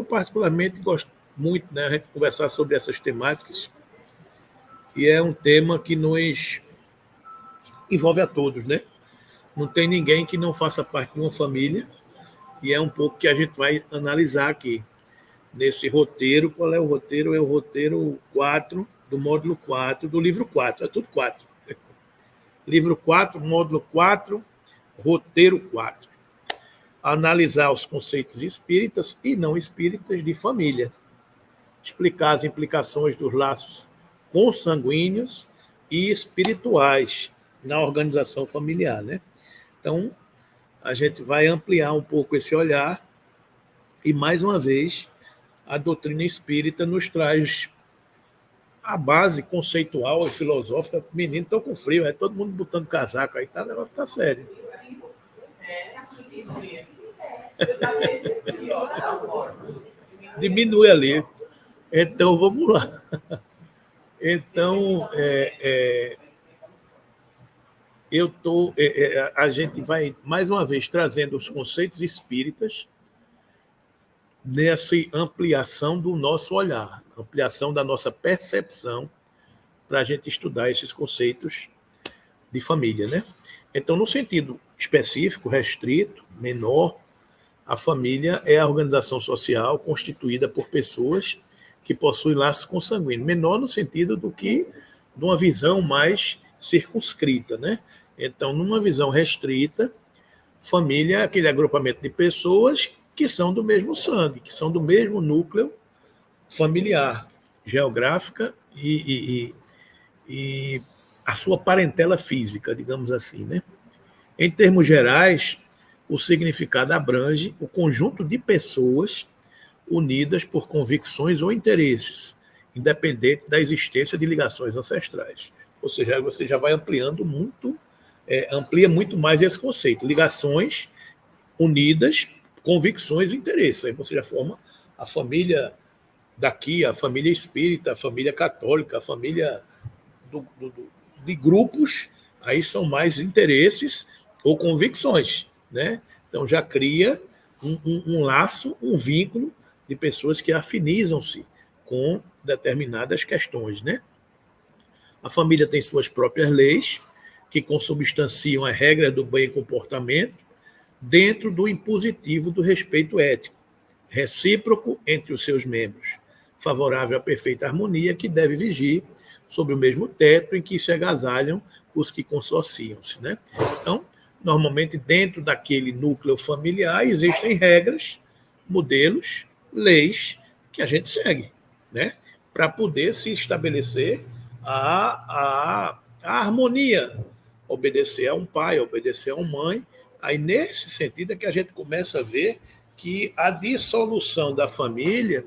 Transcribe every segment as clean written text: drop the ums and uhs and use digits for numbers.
particularmente, gosto muito, né, a gente conversar sobre essas temáticas, e é um tema que nos envolve a todos, né? Não tem ninguém que não faça parte de uma família, e é um pouco que a gente vai analisar aqui nesse roteiro. Qual é o roteiro? É o roteiro 4 do módulo 4 do livro 4. É tudo 4. Livro 4, módulo 4, roteiro 4. Analisar os conceitos espíritas e não espíritas de família. Explicar as implicações dos laços consanguíneos e espirituais na organização familiar, né? Então, a gente vai ampliar um pouco esse olhar e, mais uma vez, a doutrina espírita nos traz a base conceitual e filosófica. Menino, estou com frio, é todo mundo botando casaco aí, tá, o negócio está sério. Diminui ali. Então, vamos lá. Então, a gente vai, mais uma vez, trazendo os conceitos espíritas nessa ampliação do nosso olhar, ampliação da nossa percepção para a gente estudar esses conceitos de família, né? Então, no sentido específico, restrito, menor, a família é a organização social constituída por pessoas que possuem laços consanguíneos. Menor no sentido do que de uma visão mais circunscrita, né? Então, numa visão restrita, família é aquele agrupamento de pessoas que são do mesmo sangue, que são do mesmo núcleo familiar, geográfica e a sua parentela física, digamos assim, né? Em termos gerais, o significado abrange o conjunto de pessoas unidas por convicções ou interesses, independente da existência de ligações ancestrais. Ou seja, você já vai ampliando muito, amplia muito mais esse conceito. Ligações unidas, convicções e interesses. Aí você já forma a família daqui, a família espírita, a família católica, a família de grupos, aí são mais interesses ou convicções, né? Então já cria um laço, um vínculo de pessoas que afinizam-se com determinadas questões, né? A família tem suas próprias leis, que consubstanciam as regras do bem comportamento, dentro do impositivo do respeito ético, recíproco entre os seus membros, favorável à perfeita harmonia que deve vigir sobre o mesmo teto em que se agasalham os que consorciam-se, né? Então, normalmente, dentro daquele núcleo familiar, existem regras, modelos, leis que a gente segue, né? Para poder se estabelecer a harmonia, obedecer a um pai, obedecer a uma mãe. Aí, nesse sentido, é que a gente começa a ver que a dissolução da família,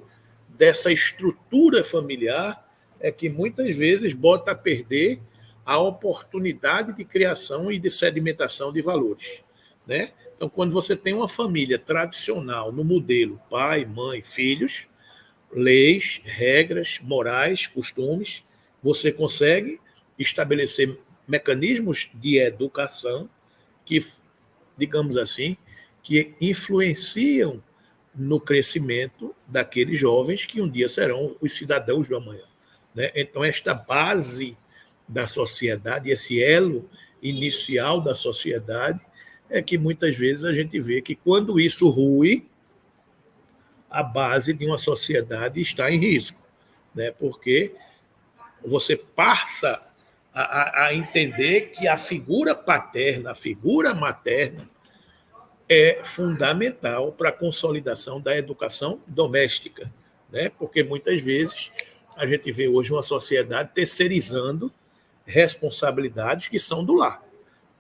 dessa estrutura familiar, é que muitas vezes bota a perder a oportunidade de criação e de sedimentação de valores, né? Então, quando você tem uma família tradicional no modelo pai, mãe, filhos, leis, regras, morais, costumes, você consegue estabelecer mecanismos de educação que, digamos assim, que influenciam no crescimento daqueles jovens que um dia serão os cidadãos do amanhã, né? Então, esta base da sociedade, esse elo inicial da sociedade, é que muitas vezes a gente vê que quando isso rui, a base de uma sociedade está em risco, né? Porque você passa a entender que a figura paterna, a figura materna, é fundamental para a consolidação da educação doméstica, né? Porque muitas vezes a gente vê hoje uma sociedade terceirizando responsabilidades que são do lar,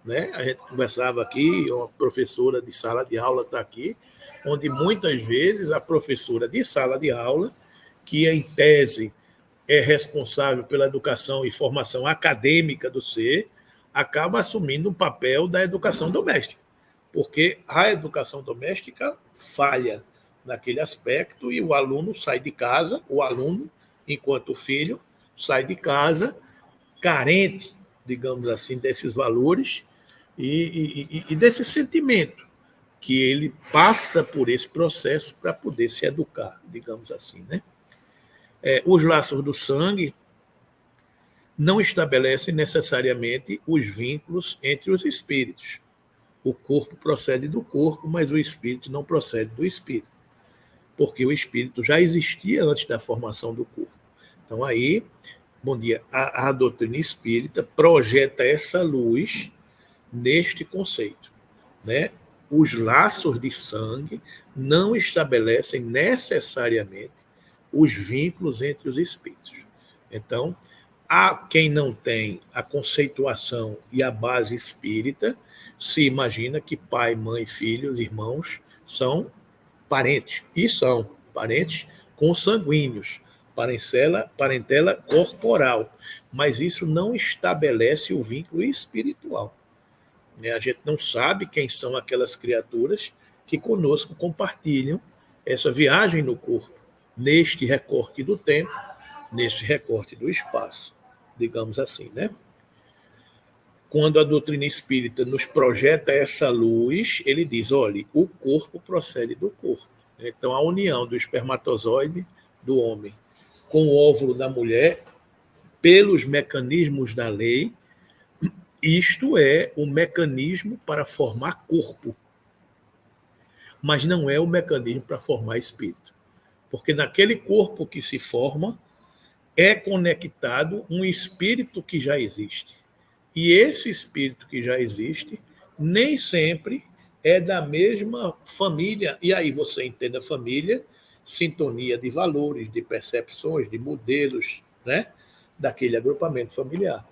né? A gente conversava aqui, uma professora de sala de aula está aqui, onde muitas vezes a professora de sala de aula, que em tese é responsável pela educação e formação acadêmica do ser, acaba assumindo um papel da educação doméstica, porque a educação doméstica falha naquele aspecto e o aluno sai de casa, o aluno, enquanto filho, sai de casa carente, digamos assim, desses valores e desse sentimento que ele passa por esse processo para poder se educar, digamos assim, né? Os laços do sangue não estabelecem necessariamente os vínculos entre os espíritos. O corpo procede do corpo, mas o espírito não procede do espírito, porque o espírito já existia antes da formação do corpo. Então aí, bom dia, a doutrina espírita projeta essa luz neste conceito, né? Os laços de sangue não estabelecem necessariamente os vínculos entre os espíritos. Então, há quem não tem a conceituação e a base espírita, se imagina que pai, mãe, filhos, irmãos são parentes, e são parentes consanguíneos, parentela corporal, mas isso não estabelece o vínculo espiritual. A gente não sabe quem são aquelas criaturas que conosco compartilham essa viagem no corpo, neste recorte do tempo, nesse recorte do espaço, digamos assim, né? Quando a doutrina espírita nos projeta essa luz, ele diz, olha, o corpo procede do corpo. Então, a união do espermatozoide do homem com o óvulo da mulher, pelos mecanismos da lei, isto é o mecanismo para formar corpo, mas não é o mecanismo para formar espírito. Porque naquele corpo que se forma, é conectado um espírito que já existe. E esse espírito que já existe, nem sempre é da mesma família. E aí você entende a família, sintonia de valores, de percepções, de modelos, né? Daquele agrupamento familiar.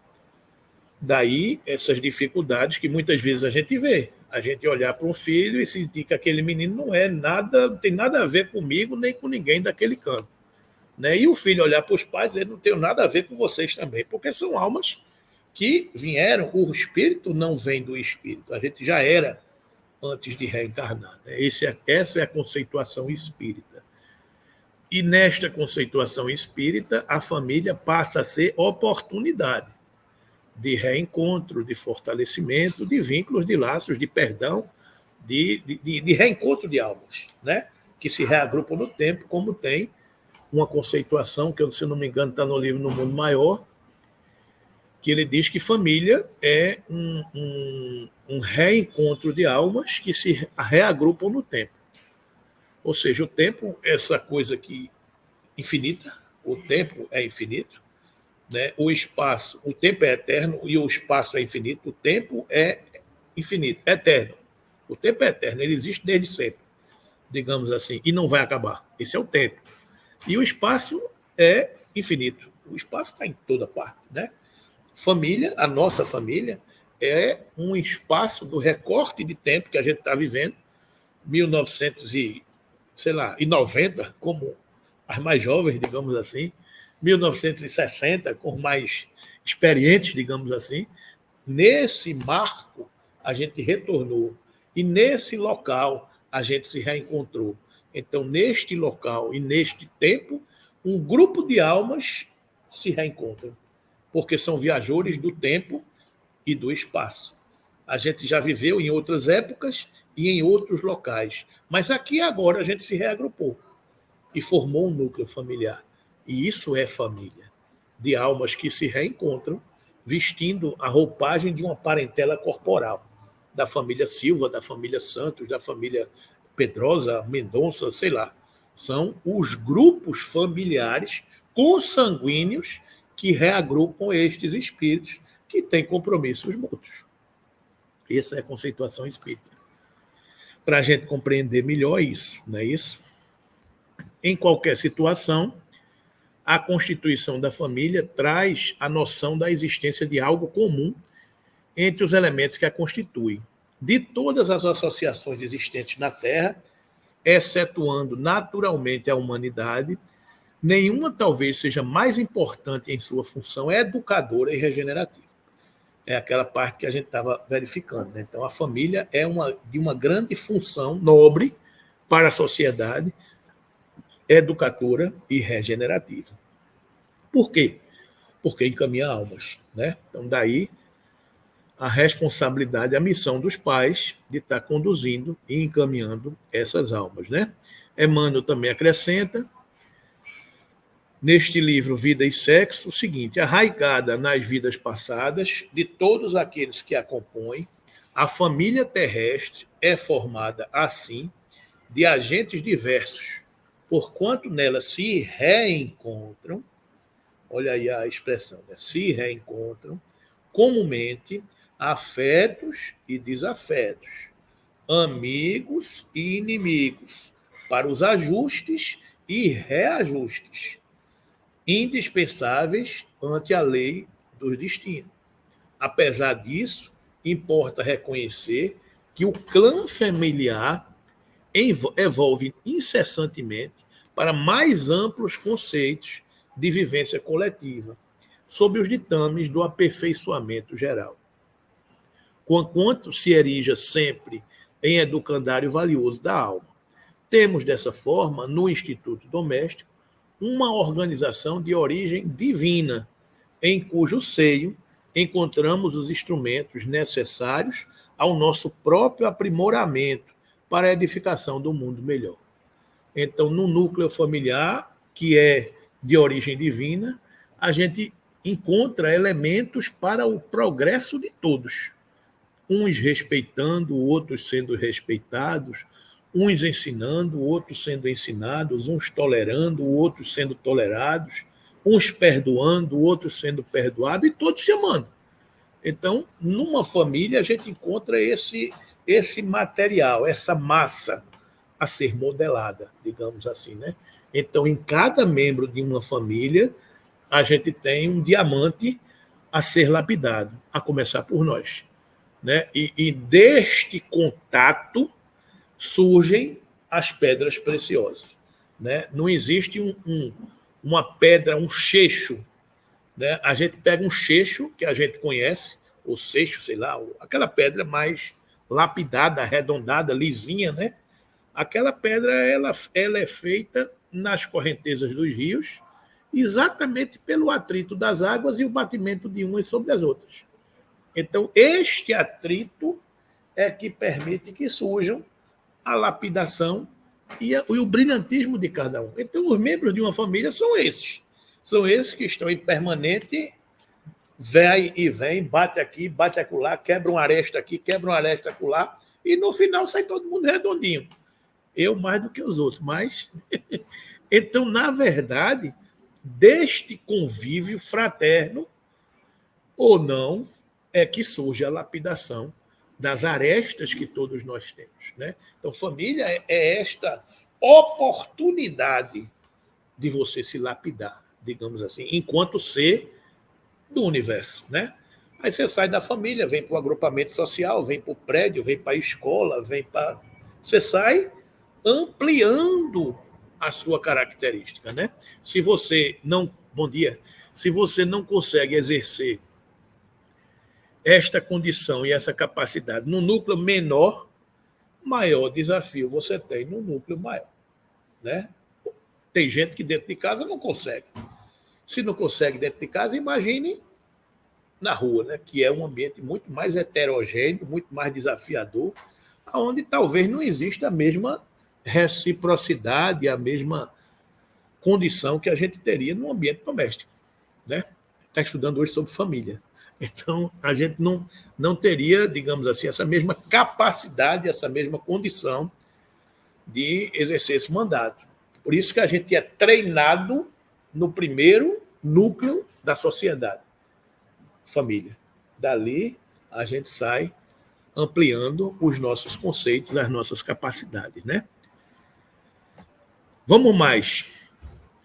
Daí essas dificuldades que muitas vezes a gente vê. A gente olhar para um filho e sentir que aquele menino não é nada, não tem nada a ver comigo nem com ninguém daquele canto. Né? E o filho olhar para os pais e dizer, não tenho nada a ver com vocês também, porque são almas que vieram, o espírito não vem do espírito, a gente já era antes de reencarnar. Né? Essa é a conceituação espírita. E nesta conceituação espírita, a família passa a ser oportunidade de reencontro, de fortalecimento, de vínculos, de laços, de perdão, de reencontro de almas, né? Que se reagrupam no tempo, como tem uma conceituação que, se eu não me engano, está no livro No Mundo Maior, que ele diz que família é um reencontro de almas que se reagrupam no tempo. Ou seja, o tempo é essa coisa que infinita, o tempo é infinito, né? O espaço, o tempo é eterno e o espaço é infinito, o tempo é infinito, eterno. O tempo é eterno, ele existe desde sempre, digamos assim, e não vai acabar. Esse é o tempo. E o espaço é infinito. O espaço está em toda parte, né? Família, a nossa família, é um espaço do recorte de tempo que a gente está vivendo, 1990, como as mais jovens, digamos assim, 1960, com os mais experientes, digamos assim. Nesse marco, a gente retornou. E nesse local, a gente se reencontrou. Então, neste local e neste tempo, um grupo de almas se reencontram, porque são viajores do tempo e do espaço. A gente já viveu em outras épocas e em outros locais, mas aqui agora a gente se reagrupou e formou um núcleo familiar. E isso é família, de almas que se reencontram vestindo a roupagem de uma parentela corporal, da família Silva, da família Santos, da família Pedrosa, Mendonça, sei lá. São os grupos familiares consanguíneos que reagrupam estes espíritos que têm compromissos mútuos. Essa é a conceituação espírita. Para a gente compreender melhor isso, não é isso? Em qualquer situação, a constituição da família traz a noção da existência de algo comum entre os elementos que a constituem. De todas as associações existentes na Terra, excetuando naturalmente a humanidade, nenhuma talvez seja mais importante em sua função educadora e regenerativa. É aquela parte que a gente estava verificando. Né? Então, a família é de uma grande função nobre para a sociedade, educadora e regenerativa. Por quê? Porque encaminha almas. Né? Então, daí a responsabilidade, a missão dos pais de estar conduzindo e encaminhando essas almas, né? Emmanuel também acrescenta, neste livro Vida e Sexo, o seguinte: arraigada nas vidas passadas de todos aqueles que a compõem, a família terrestre é formada, assim, de agentes diversos, porquanto nela se reencontram, olha aí a expressão, né? Se reencontram, comumente, afetos e desafetos, amigos e inimigos, para os ajustes e reajustes, indispensáveis ante a lei dos destinos. Apesar disso, importa reconhecer que o clã familiar evolve incessantemente para mais amplos conceitos de vivência coletiva, sob os ditames do aperfeiçoamento geral. Conquanto se erija sempre em educandário valioso da alma. Temos, dessa forma, no Instituto Doméstico, uma organização de origem divina, em cujo seio encontramos os instrumentos necessários ao nosso próprio aprimoramento para a edificação do mundo melhor. Então, no núcleo familiar, que é de origem divina, a gente encontra elementos para o progresso de todos. Uns respeitando, outros sendo respeitados, uns ensinando, outros sendo ensinados, uns tolerando, outros sendo tolerados, uns perdoando, outros sendo perdoados, e todos se amando. Então, numa família, a gente encontra esse material, essa massa a ser modelada, digamos assim, né? Então, em cada membro de uma família, a gente tem um diamante a ser lapidado, a começar por nós, né? E deste contato surgem as pedras preciosas, né? Não existe uma pedra, um cheixo, né? A gente pega um cheixo que a gente conhece, ou seixo, sei lá, aquela pedra mais lapidada, arredondada, lisinha, né? Aquela pedra ela é feita nas correntezas dos rios, exatamente pelo atrito das águas e o batimento de umas sobre as outras. Então, este atrito é que permite que surjam a lapidação e o brilhantismo de cada um. Então, os membros de uma família são esses. São esses que estão em permanente vai e vem, bate aqui, bate acolá, quebra uma aresta aqui, quebra uma aresta acolá, e no final sai todo mundo redondinho. Eu mais do que os outros, mas... Então, na verdade, deste convívio fraterno, ou não, é que surge a lapidação das arestas que todos nós temos, né? Então, família é esta oportunidade de você se lapidar, digamos assim, enquanto ser do universo, né? Aí você sai da família, vem para o agrupamento social, vem para o prédio, vem para a escola, vem para... Você sai ampliando a sua característica, né? Se você não... Bom dia. Se você não consegue exercer esta condição e essa capacidade no núcleo menor, maior desafio você tem no núcleo maior, né? Tem gente que dentro de casa não consegue. Se não consegue dentro de casa, imagine na rua, né? Que é um ambiente muito mais heterogêneo, muito mais desafiador, onde talvez não exista a mesma reciprocidade, a mesma condição que a gente teria no ambiente doméstico, né? Está estudando hoje sobre família. Então, a gente não teria, digamos assim, essa mesma capacidade, essa mesma condição de exercer esse mandato. Por isso que a gente é treinado no primeiro núcleo da sociedade, família. Dali, a gente sai ampliando os nossos conceitos, as nossas capacidades, né? Vamos mais.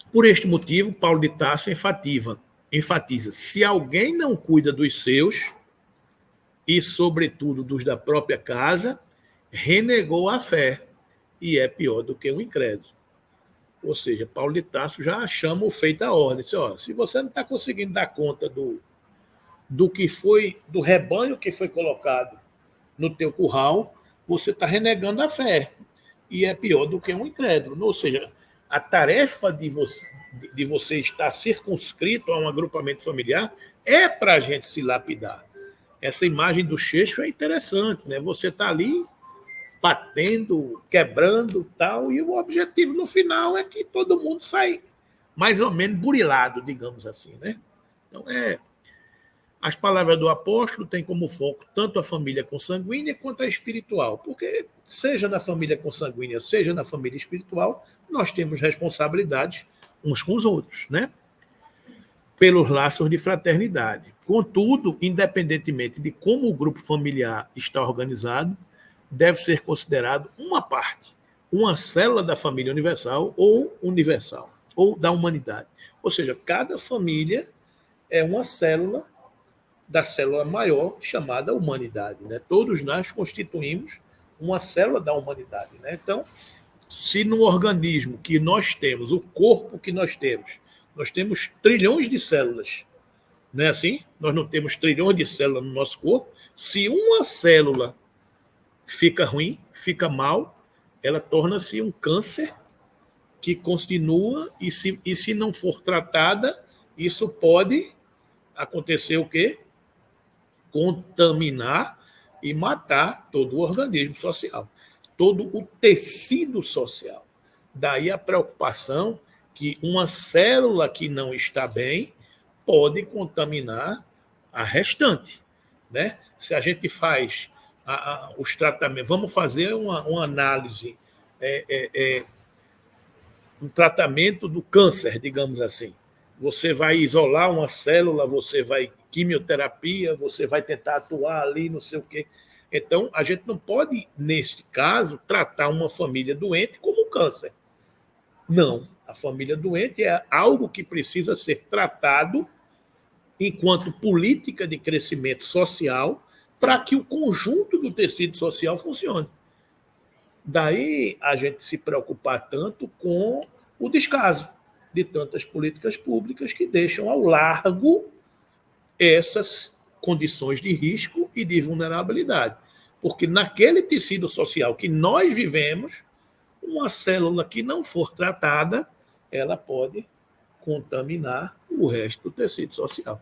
Por este motivo, Paulo de Tarso enfatiza: se alguém não cuida dos seus, e sobretudo dos da própria casa, renegou a fé, e é pior do que um incrédulo. Ou seja, Paulo de Tarso já chama o feito à ordem. Diz, ó, se você não está conseguindo dar conta do que foi, do rebanho que foi colocado no teu curral, você está renegando a fé, e é pior do que um incrédulo. Ou seja, a tarefa de você estar circunscrito a um agrupamento familiar é para a gente se lapidar, essa imagem do Cheixo é interessante, né? Você está ali batendo, quebrando tal, e o objetivo no final é que todo mundo sai mais ou menos burilado, digamos assim, né? Então, as palavras do apóstolo têm como foco tanto a família consanguínea quanto a espiritual, porque seja na família consanguínea, seja na família espiritual, nós temos responsabilidades uns com os outros, né? Pelos laços de fraternidade. Contudo, independentemente de como o grupo familiar está organizado, deve ser considerado uma parte, uma célula da família universal, ou da humanidade. Ou seja, cada família é uma célula da célula maior chamada humanidade, né? Todos nós constituímos uma célula da humanidade, né? Então, se no organismo que nós temos, o corpo que nós temos trilhões de células, não é assim? Nós não temos trilhões de células no nosso corpo. Se uma célula fica ruim, fica mal, ela torna-se um câncer que continua e se não for tratada, isso pode acontecer o quê? Contaminar e matar todo o organismo social, todo o tecido social. Daí a preocupação que uma célula que não está bem pode contaminar a restante, né? Se a gente faz os tratamentos, vamos fazer uma análise, um tratamento do câncer, digamos assim. Você vai isolar uma célula, você vai quimioterapia, você vai tentar atuar ali, não sei o quê. Então, a gente não pode, neste caso, tratar uma família doente como um câncer. Não. A família doente é algo que precisa ser tratado enquanto política de crescimento social para que o conjunto do tecido social funcione. Daí a gente se preocupar tanto com o descaso de tantas políticas públicas que deixam ao largo essas condições de risco e de vulnerabilidade. Porque naquele tecido social que nós vivemos, uma célula que não for tratada, ela pode contaminar o resto do tecido social.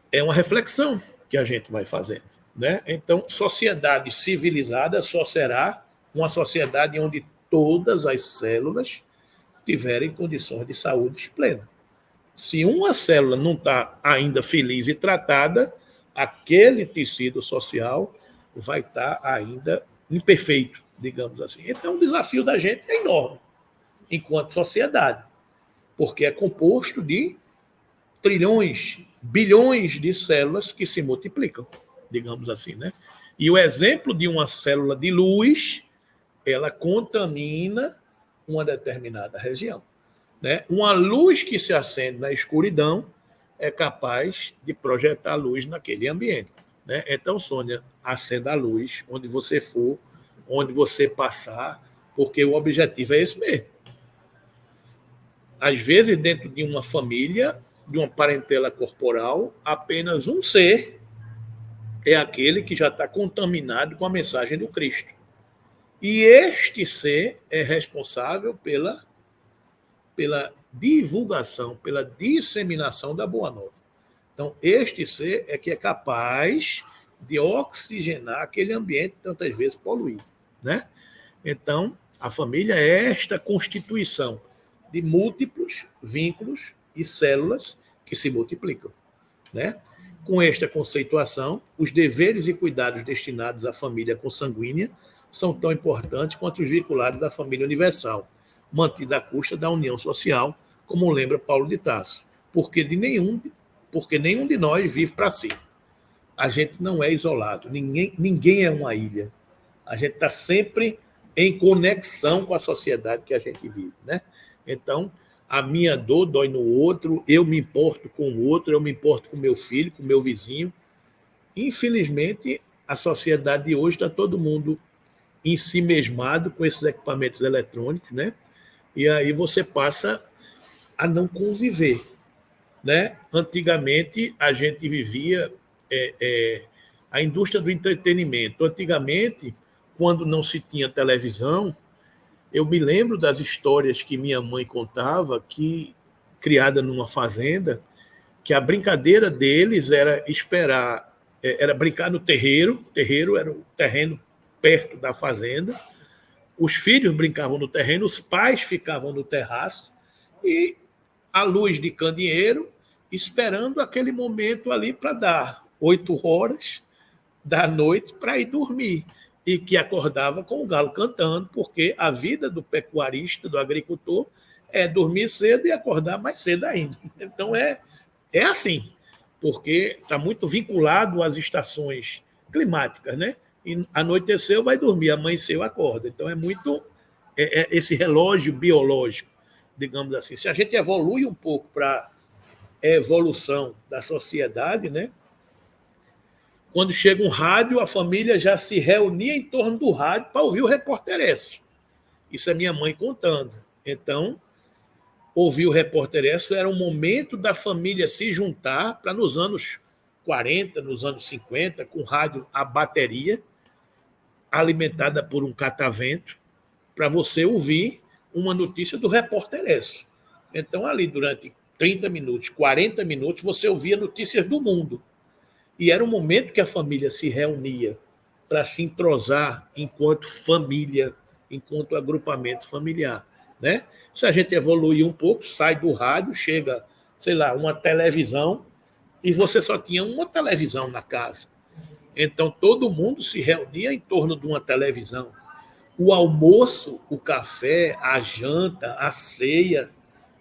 É uma reflexão que a gente vai fazendo, né? Então, sociedade civilizada só será uma sociedade onde todas as células tiverem condições de saúde plena. Se uma célula não está ainda feliz e tratada, aquele tecido social vai estar ainda imperfeito, digamos assim. Então, o desafio da gente é enorme, enquanto sociedade, porque é composto de trilhões, bilhões de células que se multiplicam, digamos assim, né? E o exemplo de uma célula de luz, ela contamina uma determinada região, né? Uma luz que se acende na escuridão é capaz de projetar luz naquele ambiente, né? Então, Sônia, acenda a luz onde você for, onde você passar, porque o objetivo é esse mesmo. Às vezes, dentro de uma família, de uma parentela corporal, apenas um ser é aquele que já está contaminado com a mensagem do Cristo. E este ser é responsável pela divulgação, pela disseminação da Boa Nova. Então, este ser é que é capaz de oxigenar aquele ambiente tantas vezes poluído, né? Então, a família é esta constituição de múltiplos vínculos e células que se multiplicam, né? Com esta conceituação, os deveres e cuidados destinados à família consanguínea são tão importantes quanto os vinculados à família universal, mantida à custa da união social, como lembra Paulo de Tarso, porque nenhum de nós vive para si. A gente não é isolado, ninguém é uma ilha. A gente está sempre em conexão com a sociedade que a gente vive, né? Então, a minha dor dói no outro, eu me importo com o outro, eu me importo com meu filho, com meu vizinho. Infelizmente, a sociedade de hoje está todo mundo em si mesmado com esses equipamentos eletrônicos, né? E aí você passa a não conviver, né? Antigamente, a gente vivia a indústria do entretenimento. Antigamente, quando não se tinha televisão, eu me lembro das histórias que minha mãe contava, que criada numa fazenda, que a brincadeira deles era esperar era brincar no terreiro. O terreiro era o terreno perto da fazenda. Os filhos brincavam no terreno, os pais ficavam no terraço e a luz de candeeiro, esperando aquele momento ali para dar 8 horas da noite para ir dormir. E que acordava com o galo cantando, porque a vida do pecuarista, do agricultor, é dormir cedo e acordar mais cedo ainda. Então é assim, porque está muito vinculado às estações climáticas, né? E anoiteceu, vai dormir, amanheceu, acorda. Então é muito esse relógio biológico, digamos assim. Se a gente evolui um pouco para a evolução da sociedade, né? Quando chega um rádio, a família já se reunia em torno do rádio para ouvir o Repórter Esso. Isso é minha mãe contando. Então, ouvir o Repórter Esso era um momento da família se juntar para nos anos 40, nos anos 50, com rádio a bateria, alimentada por um catavento, para você ouvir uma notícia do Repórter Esso. Então, ali, durante 30 minutos, 40 minutos, você ouvia notícias do mundo. E era um momento que a família se reunia para se entrosar enquanto família, enquanto agrupamento familiar. Né? Se a gente evoluir um pouco, sai do rádio, chega, sei lá, uma televisão, e você só tinha uma televisão na casa. Então todo mundo se reunia em torno de uma televisão. O almoço, o café, a janta, a ceia,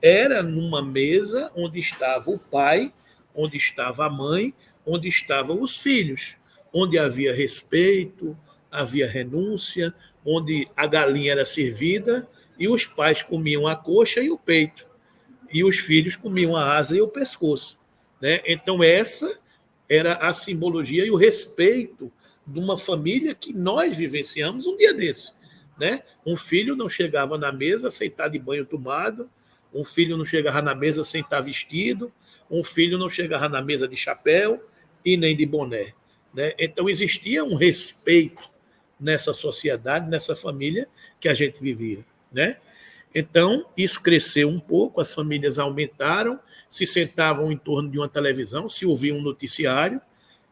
era numa mesa onde estava o pai, onde estava a mãe, onde estavam os filhos, onde havia respeito, havia renúncia, onde a galinha era servida e os pais comiam a coxa e o peito, e os filhos comiam a asa e o pescoço. Né? Então, essa era a simbologia e o respeito de uma família que nós vivenciamos um dia desse. Né? Um filho não chegava na mesa sem estar de banho tomado, um filho não chegava na mesa sem estar vestido, um filho não chegava na mesa de chapéu e nem de boné. Né? Então, existia um respeito nessa sociedade, nessa família que a gente vivia. Né? Então, isso cresceu um pouco, as famílias aumentaram, se sentavam em torno de uma televisão, se ouvia um noticiário,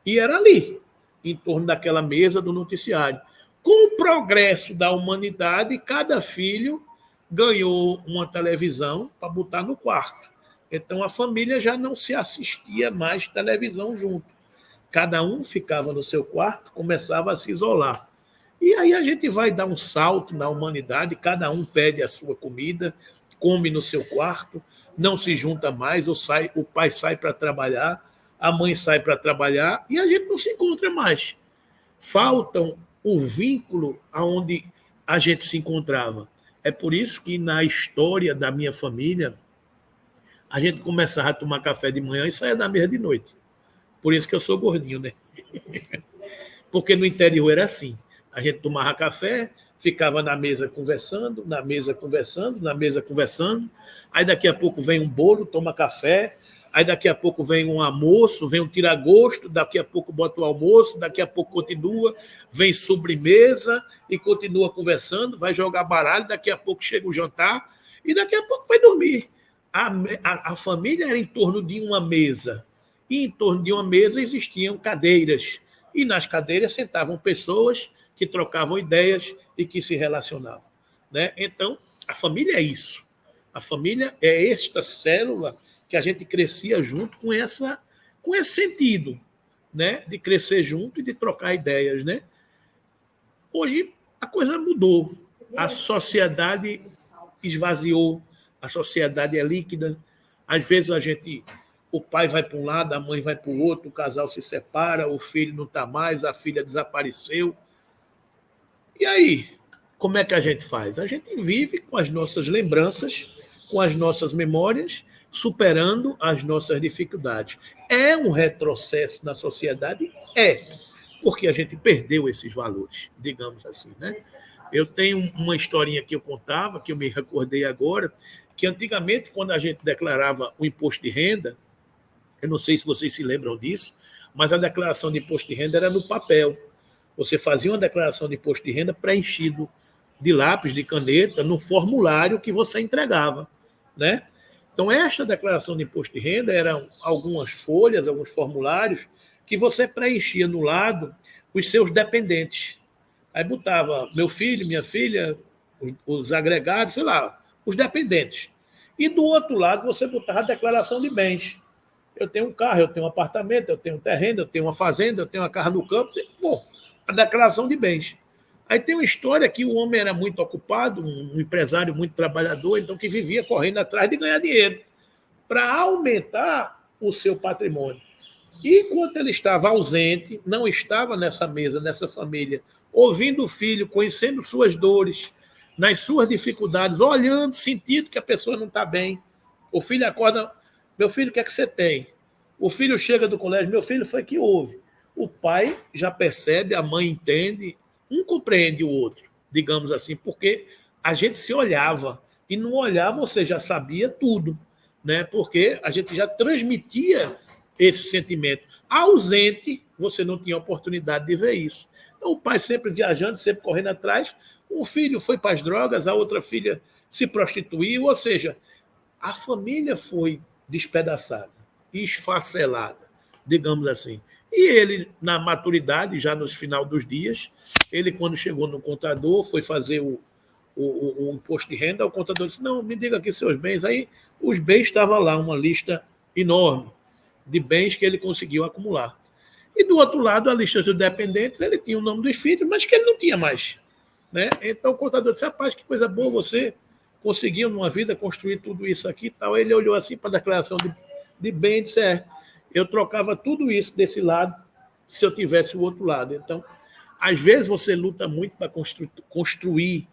e era ali, em torno daquela mesa do noticiário. Com o progresso da humanidade, cada filho ganhou uma televisão para botar no quarto. Então, a família já não se assistia mais televisão junto. Cada um ficava no seu quarto, começava a se isolar. E aí a gente vai dar um salto na humanidade, cada um pede a sua comida, come no seu quarto, não se junta mais, o pai sai para trabalhar, a mãe sai para trabalhar e a gente não se encontra mais. Faltam o vínculo aonde a gente se encontrava. É por isso que na história da minha família, a gente começava a tomar café de manhã e saía da mesa de noite. Por isso que eu sou gordinho, né? Porque no interior era assim. A gente tomava café, ficava na mesa conversando, na mesa conversando, na mesa conversando. Aí daqui a pouco vem um bolo, toma café. Aí daqui a pouco vem um almoço, vem um tira-gosto, daqui a pouco bota o almoço, daqui a pouco continua, vem sobremesa e continua conversando, vai jogar baralho, daqui a pouco chega o jantar e daqui a pouco vai dormir. A família era em torno de uma mesa. E em torno de uma mesa existiam cadeiras. E nas cadeiras sentavam pessoas que trocavam ideias e que se relacionavam. Né? Então, a família é isso. A família é esta célula que a gente crescia junto com esse sentido, né? De crescer junto e de trocar ideias. Né? Hoje, a coisa mudou. A sociedade esvaziou, a sociedade é líquida. Às vezes o pai vai para um lado, a mãe vai para o outro, o casal se separa, o filho não está mais, a filha desapareceu. E aí, como é que a gente faz? A gente vive com as nossas lembranças, com as nossas memórias, superando as nossas dificuldades. É um retrocesso na sociedade? É, porque a gente perdeu esses valores, digamos assim. Né? Eu tenho uma historinha que eu contava, que eu me recordei agora, que antigamente, quando a gente declarava o imposto de renda, eu não sei se vocês se lembram disso, mas a declaração de imposto de renda era no papel. Você fazia uma declaração de imposto de renda preenchido de lápis, de caneta, no formulário que você entregava. Né? Então, esta declaração de imposto de renda eram algumas folhas, alguns formulários que você preenchia no lado os seus dependentes. Aí botava meu filho, minha filha, os agregados, sei lá, os dependentes. E do outro lado você botava a declaração de bens. Eu tenho um carro, eu tenho um apartamento, eu tenho um terreno, eu tenho uma fazenda, eu tenho uma casa no campo. Bom, a declaração de bens. Aí tem uma história que o homem era muito ocupado, um empresário muito trabalhador, então que vivia correndo atrás de ganhar dinheiro para aumentar o seu patrimônio. E enquanto ele estava ausente, não estava nessa mesa, nessa família, ouvindo o filho, conhecendo suas dores, nas suas dificuldades, olhando, sentindo que a pessoa não está bem. O filho acorda, meu filho, o que é que você tem? O filho chega do colégio, meu filho, foi que houve. O pai já percebe, a mãe entende, um compreende o outro, digamos assim, porque a gente se olhava, e no olhar você já sabia tudo, né? Porque a gente já transmitia esse sentimento. Ausente, você não tinha oportunidade de ver isso. Então, o pai sempre viajando, sempre correndo atrás, um filho foi para as drogas, a outra filha se prostituiu, ou seja, a família foi despedaçada, esfacelada, digamos assim. E ele, na maturidade, já no final dos dias, ele, quando chegou no contador, foi fazer o imposto de renda, o contador disse, não, me diga aqui seus bens. Aí os bens estavam lá, uma lista enorme de bens que ele conseguiu acumular. E do outro lado, a lista dos dependentes, ele tinha o nome dos filhos, mas que ele não tinha mais. Né? Então o contador disse, rapaz, que coisa boa, você conseguiu numa vida construir tudo isso aqui e tal. Ele olhou assim para a declaração de bem e disse, eu trocava tudo isso desse lado se eu tivesse o outro lado. Então, às vezes você luta muito para construir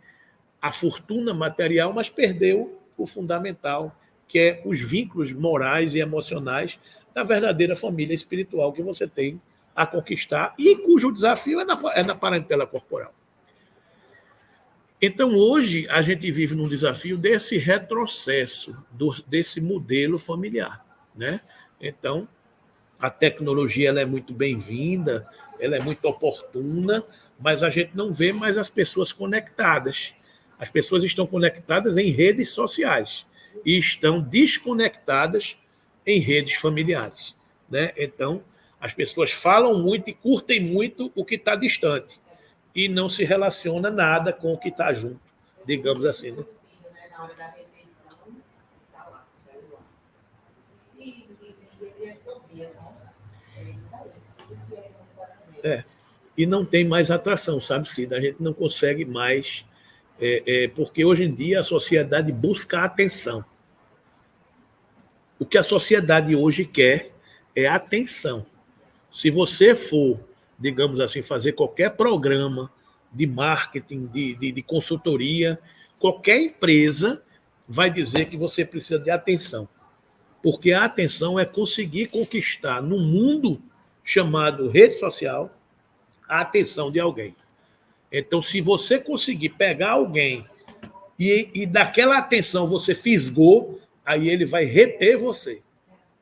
a fortuna material, mas perdeu o fundamental, que é os vínculos morais e emocionais da verdadeira família espiritual que você tem a conquistar e cujo desafio é na parentela corporal. Então, hoje, a gente vive num desafio desse retrocesso, desse modelo familiar. Né? Então, a tecnologia ela é muito bem-vinda, ela é muito oportuna, mas a gente não vê mais as pessoas conectadas. As pessoas estão conectadas em redes sociais e estão desconectadas em redes familiares. Né? Então, as pessoas falam muito e curtem muito o que está distante e não se relaciona nada com o que está junto, digamos assim. Né? E não tem mais atração, sabe, Cida? A gente não consegue mais, porque hoje em dia a sociedade busca atenção. O que a sociedade hoje quer é atenção. Se você for, digamos assim, fazer qualquer programa de marketing, de consultoria, qualquer empresa vai dizer que você precisa de atenção. Porque a atenção é conseguir conquistar no mundo chamado rede social a atenção de alguém. Então, se você conseguir pegar alguém e daquela atenção você fisgou, aí ele vai reter você.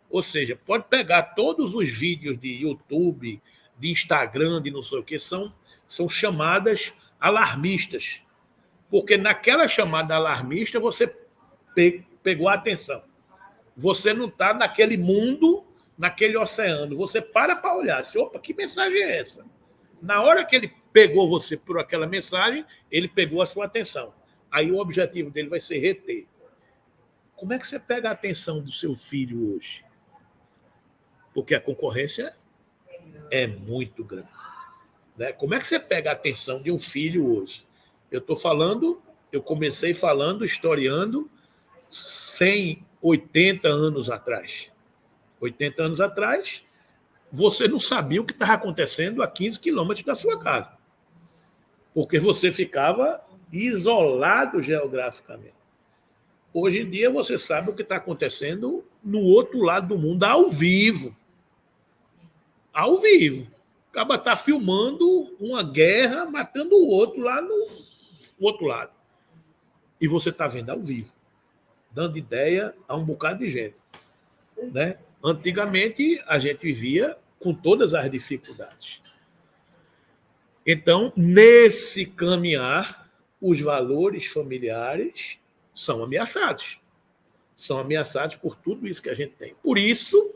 Ou seja, pode pegar todos os vídeos de YouTube, de Instagram, de não sei o que, são chamadas alarmistas. Porque naquela chamada alarmista você pegou a atenção. Você não está naquele mundo, naquele oceano. Você para olhar. Assim, opa, que mensagem é essa? Na hora que ele pegou você por aquela mensagem, ele pegou a sua atenção. Aí o objetivo dele vai ser reter. Como é que você pega a atenção do seu filho hoje? Porque a concorrência é muito grande. Né? Como é que você pega a atenção de um filho hoje? Eu comecei falando, historiando 180 anos atrás. 80 anos atrás, você não sabia o que estava acontecendo a 15 quilômetros da sua casa. Porque você ficava isolado geograficamente. Hoje em dia, você sabe o que está acontecendo no outro lado do mundo, ao vivo. Ao vivo. O cara está filmando uma guerra, matando o outro lá no outro lado. E você está vendo ao vivo, dando ideia a um bocado de gente. Né? Antigamente, a gente vivia com todas as dificuldades. Então, nesse caminhar, os valores familiares são ameaçados. São ameaçados por tudo isso que a gente tem. Por isso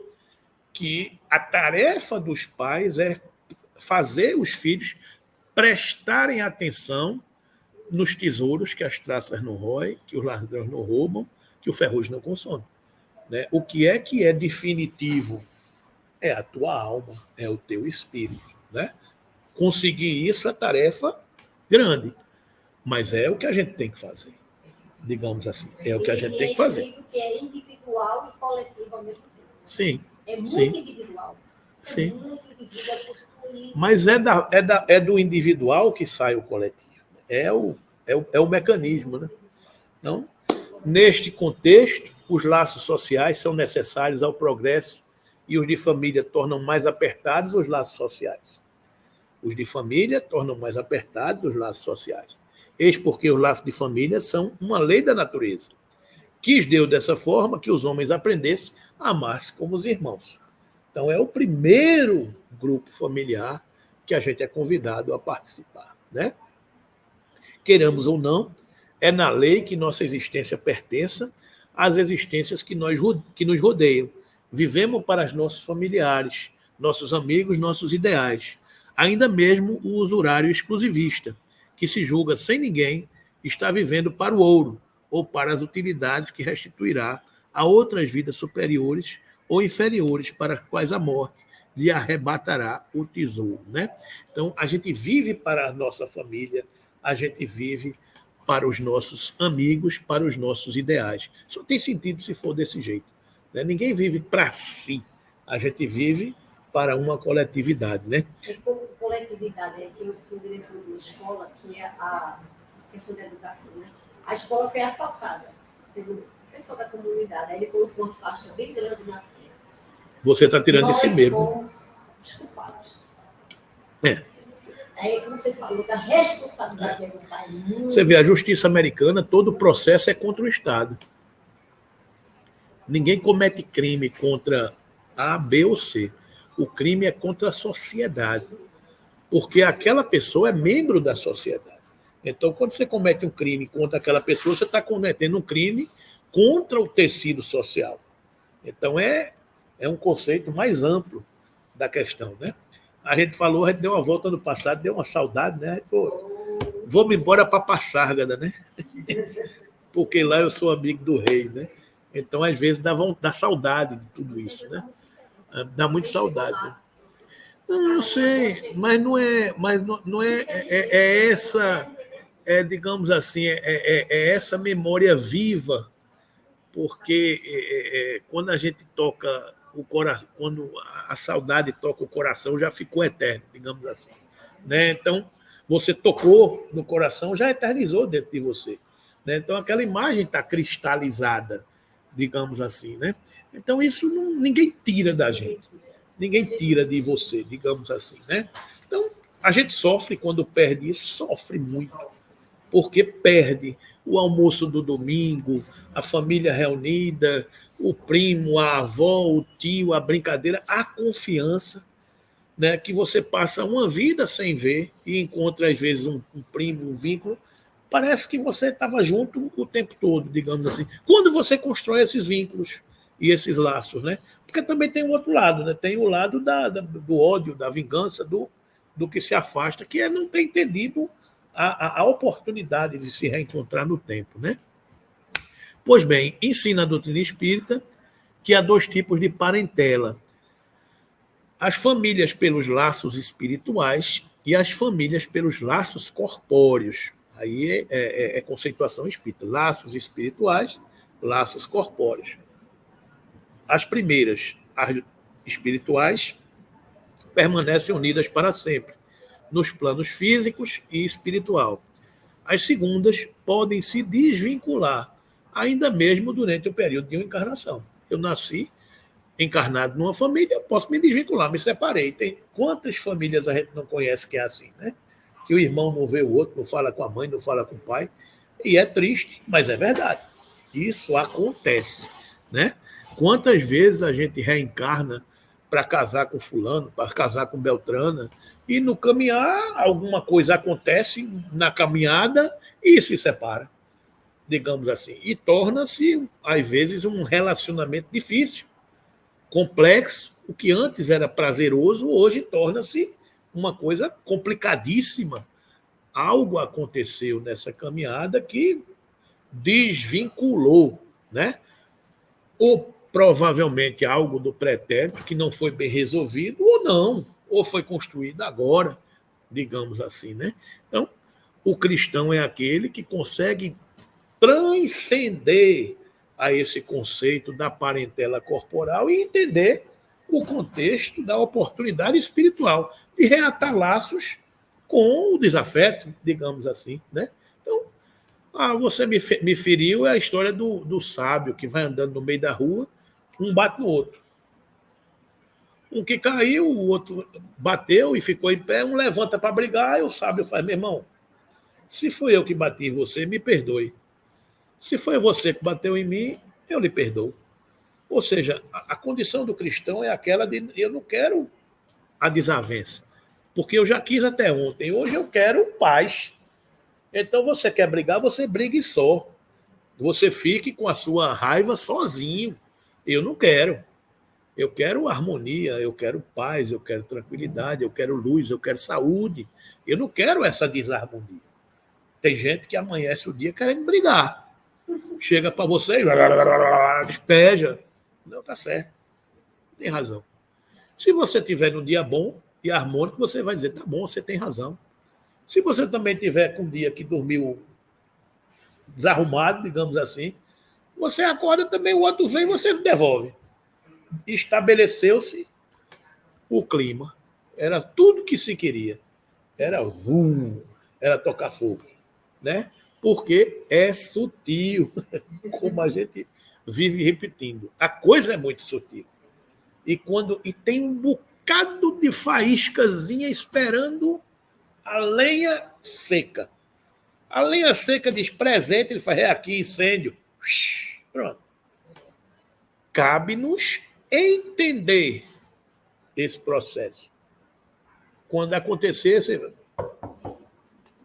que a tarefa dos pais é fazer os filhos prestarem atenção nos tesouros que as traças não roem, que os ladrões não roubam, que o ferrugem não consome. Né? O que é definitivo? É a tua alma, é o teu espírito. Né? Conseguir isso é tarefa grande, mas é o que a gente tem que fazer, digamos assim. É o que a gente tem que fazer. Que é individual e coletivo ao mesmo tempo. Sim. É muito sim. individual. Sim. É muito individual. Mas é do individual que sai o coletivo. É o mecanismo. Né? Então, neste contexto, os laços sociais são necessários ao progresso e os de família tornam mais apertados os laços sociais. Os de família tornam mais apertados os laços sociais. Eis porque os laços de família são uma lei da natureza. Quis Deus dessa forma que os homens aprendessem a amar-se como os irmãos. Então, é o primeiro grupo familiar que a gente é convidado a participar. Né? Queiramos ou não, é na lei que nossa existência pertença às existências que nos rodeiam. Vivemos para os nossos familiares, nossos amigos, nossos ideais. Ainda mesmo o usurário exclusivista, que se julga sem ninguém, está vivendo para o ouro ou para as utilidades que restituirá a outras vidas superiores ou inferiores para as quais a morte lhe arrebatará o tesouro. Né? Então, a gente vive para a nossa família, a gente vive para os nossos amigos, para os nossos ideais. Só tem sentido se for desse jeito. Né? Ninguém vive para si, a gente vive para uma coletividade. Né? Coletividade, tem o diretor de uma escola, que é a questão da educação. Né? A escola foi assaltada pelo pessoal da comunidade, aí ele colocou uma faixa bem grande na frente. Você está tirando de si mesmo. Nós somos os culpados. É. Aí, como você falou, que a responsabilidade do pai é muito... Você vê, a justiça americana, todo o processo é contra o Estado. Ninguém comete crime contra A, B ou C. O crime é contra a sociedade. Porque aquela pessoa é membro da sociedade. Então, quando você comete um crime contra aquela pessoa, você está cometendo um crime contra o tecido social. Então, é um conceito mais amplo da questão, né? A gente falou, a gente deu uma volta no passado, deu uma saudade, né? Vamos embora para Passárgada, né? Porque lá eu sou amigo do rei, né? Então, às vezes, dá saudade de tudo isso, né? Dá muito saudade. Né? Não sei, mas não é essa, digamos assim, é essa memória viva, porque quando a gente toca o coração, quando a saudade toca o coração, já ficou eterno, digamos assim. Né? Então, você tocou no coração, já eternizou dentro de você. Né? Então, aquela imagem está cristalizada, digamos assim. Né? Então, isso ninguém tira da gente. Ninguém tira de você, digamos assim. Né? Então, a gente sofre quando perde isso, sofre muito. Porque perde o almoço do domingo, a família reunida, o primo, a avó, o tio, a brincadeira, a confiança, né, que você passa uma vida sem ver e encontra, às vezes, um primo, um vínculo, parece que você estava junto o tempo todo, digamos assim. Quando você constrói esses vínculos e esses laços, né? Porque também tem o outro lado, né? Tem o lado do ódio, da vingança, do que se afasta, que é não ter entendido a oportunidade de se reencontrar no tempo, né? Pois bem, ensina a doutrina espírita que há dois tipos de parentela. As famílias pelos laços espirituais e as famílias pelos laços corpóreos. Aí é conceituação espírita. Laços espirituais, laços corpóreos. As primeiras, as espirituais, permanecem unidas para sempre, nos planos físicos e espiritual. As segundas podem se desvincular, ainda mesmo durante o período de uma encarnação. Eu nasci encarnado numa família, eu posso me desvincular, me separei. Tem quantas famílias a gente não conhece que é assim, né? Que o irmão não vê o outro, não fala com a mãe, não fala com o pai. E é triste, mas é verdade. Isso acontece, né? Quantas vezes a gente reencarna para casar com fulano, para casar com Beltrana, e no caminhar alguma coisa acontece na caminhada e se separa, digamos assim. E torna-se, às vezes, um relacionamento difícil, complexo, o que antes era prazeroso, hoje torna-se uma coisa complicadíssima. Algo aconteceu nessa caminhada que desvinculou, né? Ou provavelmente algo do pretérito que não foi bem resolvido, ou não, ou foi construído agora, digamos assim, né? Então, o cristão é aquele que consegue transcender a esse conceito da parentela corporal e entender o contexto da oportunidade espiritual de reatar laços com o desafeto, digamos assim, né? Então, você me feriu é a história do sábio que vai andando no meio da rua, um bate no outro. Um que caiu, o outro bateu e ficou em pé, um levanta para brigar, e o sábio faz, meu irmão, se foi eu que bati em você, me perdoe. Se foi você que bateu em mim, eu lhe perdoo. Ou seja, a condição do cristão é aquela de eu não quero a desavença, porque eu já quis até ontem, hoje eu quero paz. Então você quer brigar, você brigue só. Você fique com a sua raiva sozinho. Eu não quero. Eu quero harmonia, eu quero paz, eu quero tranquilidade, eu quero luz, eu quero saúde. Eu não quero essa desarmonia. Tem gente que amanhece o dia querendo brigar. Chega para você e despeja. Não, tá certo. Tem razão. Se você tiver num dia bom e harmônico, você vai dizer, tá bom, você tem razão. Se você também tiver com um dia que dormiu desarrumado, digamos assim, você acorda também, o outro vem e você devolve. Estabeleceu-se o clima. Era tudo que se queria. Era tocar fogo, né? Porque é sutil, como a gente vive repetindo. A coisa é muito sutil. E tem um bocado de faíscazinha esperando a lenha seca. A lenha seca diz presente, ele faz, aqui, incêndio. Pronto. Cabe-nos entender esse processo. Quando acontecer,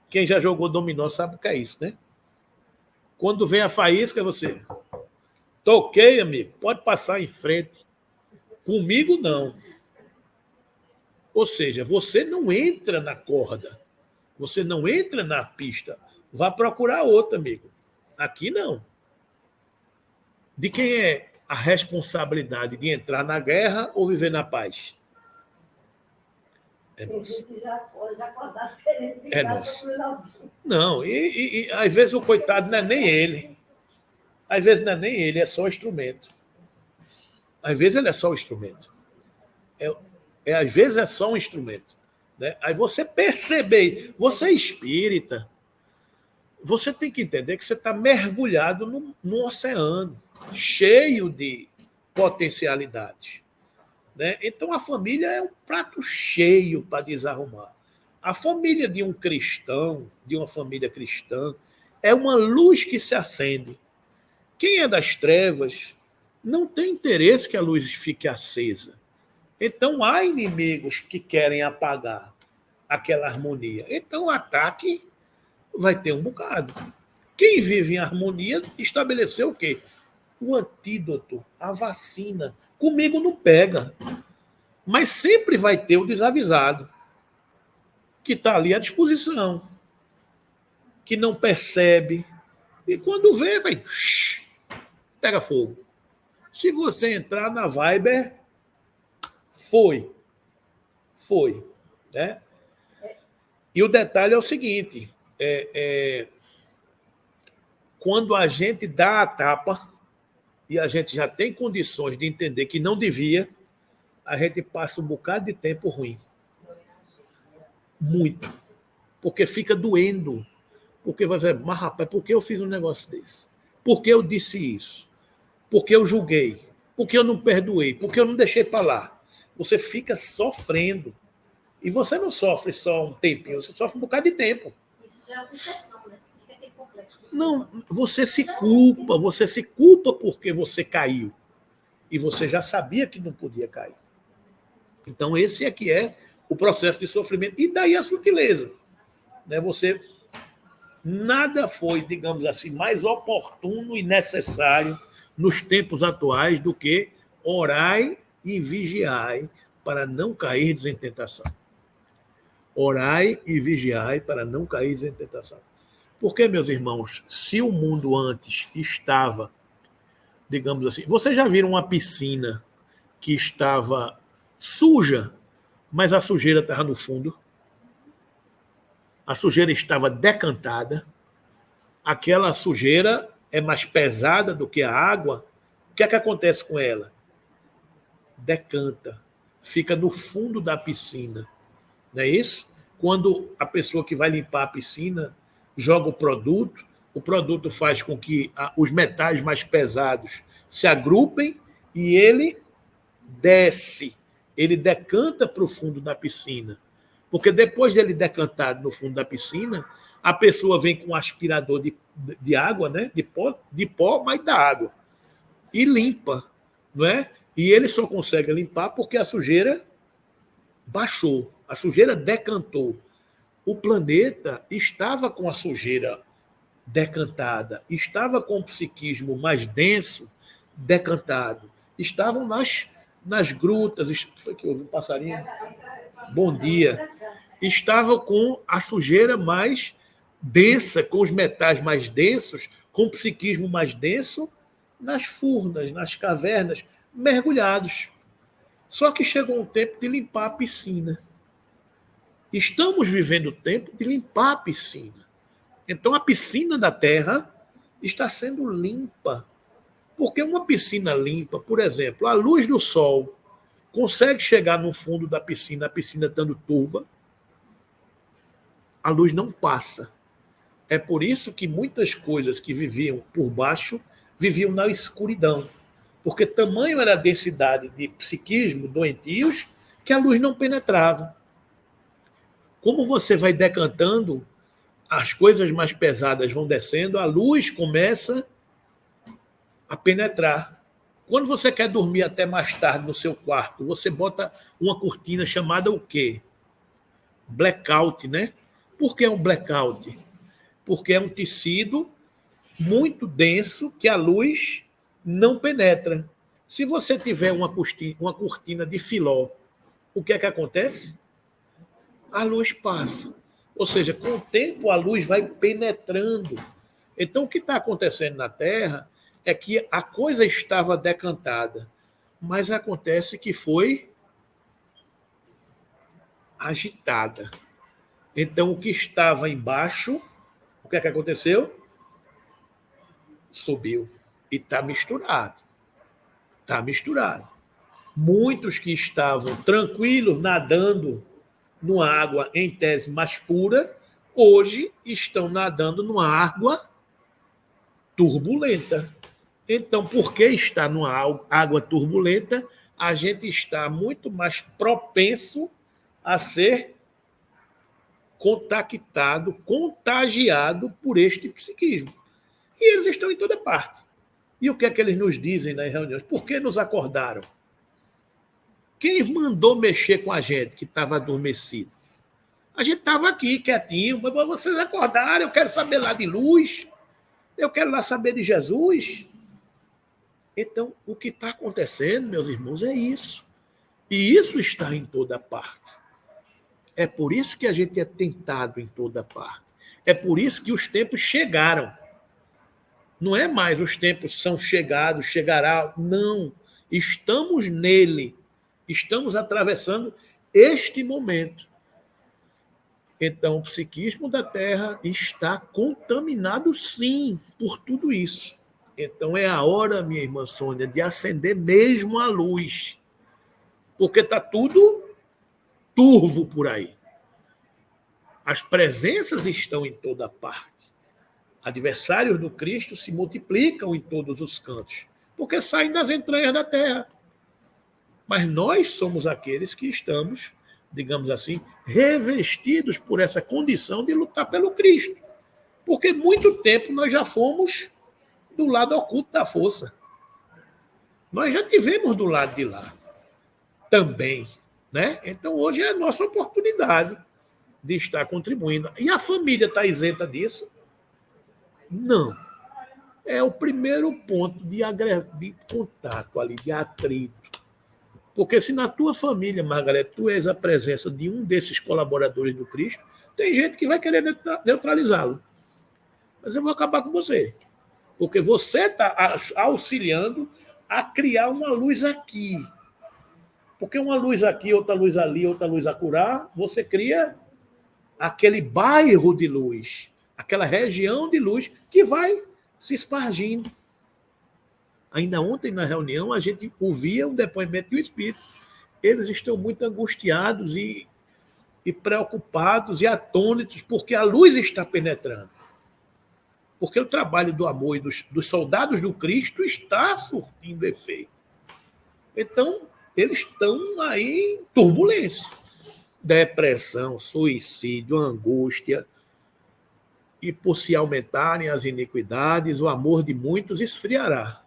quem já jogou dominó sabe o que é isso, né? Quando vem a faísca, você toquei, amigo, pode passar em frente. Comigo, não. Ou seja, você não entra na corda, você não entra na pista. Vá procurar outra, amigo. Aqui não. De quem é a responsabilidade de entrar na guerra ou viver na paz? É nosso. É nosso. Não, e às vezes o coitado não é nem ele. Às vezes não é nem ele, é só o instrumento. Às vezes ele é só o instrumento. Às vezes é só um instrumento. Né? Aí você perceber, você é espírita, você tem que entender que você está mergulhado num oceano cheio de potencialidades. Né? Então a família é um prato cheio para desarrumar. A família de um cristão, de uma família cristã, é uma luz que se acende. Quem é das trevas não tem interesse que a luz fique acesa. Então há inimigos que querem apagar aquela harmonia. Então o ataque vai ter um bocado. Quem vive em harmonia estabeleceu o quê? O antídoto, a vacina. Comigo não pega. Mas sempre vai ter o desavisado, que está ali à disposição, que não percebe. E quando vê, vai... pega fogo. Se você entrar na Viber, foi. Né? E o detalhe é o seguinte, quando a gente dá a tapa e a gente já tem condições de entender que não devia, a gente passa um bocado de tempo ruim. Muito. Porque fica doendo. Porque vai ver, mas rapaz, por que eu fiz um negócio desse? Por que eu disse isso? Por que eu julguei? Por que eu não perdoei? Por que eu não deixei para lá? Você fica sofrendo. E você não sofre só um tempinho, você sofre um bocado de tempo. Isso já é uma obsessão, né? Fica complexo. Não, você se culpa porque você caiu. E você já sabia que não podia cair. Então, esse é que é o processo de sofrimento. E daí a sutileza. Né? Nada foi, digamos assim, mais oportuno e necessário nos tempos atuais do que orai e vigiai para não cairdes em tentação. Orai e vigiai para não cairdes em tentação. Porque, meus irmãos, se o mundo antes estava, digamos assim, vocês já viram uma piscina que estava suja, mas a sujeira estava no fundo? A sujeira estava decantada. Aquela sujeira é mais pesada do que a água. O que é que acontece com ela? Decanta. Fica no fundo da piscina. Não é isso? Quando a pessoa que vai limpar a piscina joga o produto faz com que os metais mais pesados se agrupem e ele desce, ele decanta para o fundo da piscina. Porque depois dele decantado no fundo da piscina, a pessoa vem com um aspirador de água, né? De pó, mas da água, e limpa, não é? E ele só consegue limpar porque a sujeira baixou, a sujeira decantou. O planeta estava com a sujeira decantada, estava com o psiquismo mais denso decantado, estavam nas grutas. Foi que houve um passarinho? Bom dia. Estava com a sujeira mais densa, com os metais mais densos, com o psiquismo mais denso, nas furnas, nas cavernas, mergulhados. Só que chegou um tempo de limpar a piscina. Estamos vivendo o tempo de limpar a piscina. Então, a piscina da Terra está sendo limpa. Porque uma piscina limpa, por exemplo, a luz do sol consegue chegar no fundo da piscina, a piscina estando turva, a luz não passa. É por isso que muitas coisas que viviam por baixo viviam na escuridão. Porque tamanho era a densidade de psiquismo doentios que a luz não penetrava. Como você vai decantando, as coisas mais pesadas vão descendo, a luz começa a penetrar. Quando você quer dormir até mais tarde no seu quarto, você bota uma cortina chamada o quê? Blackout, né? Por que é um blackout? Porque é um tecido muito denso que a luz não penetra. Se você tiver uma cortina de filó, o que é que acontece? A luz passa. Ou seja, com o tempo a luz vai penetrando. Então, o que está acontecendo na Terra é que a coisa estava decantada, mas acontece que foi agitada. Então, o que estava embaixo, o que é que aconteceu? Subiu. E está misturado. Está misturado. Muitos que estavam tranquilos, nadando numa água em tese mais pura, hoje estão nadando numa água turbulenta. Então, por que estar numa água turbulenta, a gente está muito mais propenso a ser contactado, contagiado por este psiquismo. E eles estão em toda parte. E o que é que eles nos dizem nas reuniões? Por que nos acordaram? Quem mandou mexer com a gente que estava adormecido? A gente estava aqui quietinho, mas vocês acordaram, eu quero saber lá de luz, eu quero lá saber de Jesus. Então, o que está acontecendo, meus irmãos, é isso. E isso está em toda parte. É por isso que a gente é tentado em toda parte. É por isso que os tempos chegaram. Não é mais os tempos são chegados, chegará. Não. Estamos nele. Estamos atravessando este momento. Então, o psiquismo da Terra está contaminado, sim, por tudo isso. Então, é a hora, minha irmã Sônia, de acender mesmo a luz. Porque está tudo turvo por aí. As presenças estão em toda parte. Adversários do Cristo se multiplicam em todos os cantos, porque saem das entranhas da terra. Mas nós somos aqueles que estamos, digamos assim, revestidos por essa condição de lutar pelo Cristo. Porque muito tempo nós já fomos do lado oculto da força. Nós já tivemos do lado de lá também, né? Então hoje é a nossa oportunidade de estar contribuindo. E a família está isenta disso? Não. É o primeiro ponto de contato ali, de atrito. Porque se na tua família, Margarete, tu és a presença de um desses colaboradores do Cristo, tem gente que vai querer neutralizá-lo. Mas eu vou acabar com você. Porque você está auxiliando a criar uma luz aqui. Porque uma luz aqui, outra luz ali, outra luz acolá, você cria aquele bairro de luz, aquela região de luz que vai se espargindo. Ainda ontem, na reunião, a gente ouvia um depoimento do Espírito. Eles estão muito angustiados e preocupados e atônitos, porque a luz está penetrando. Porque o trabalho do amor e dos soldados do Cristo está surtindo efeito. Então, eles estão aí em turbulência. Depressão, suicídio, angústia. E por se aumentarem as iniquidades, o amor de muitos esfriará.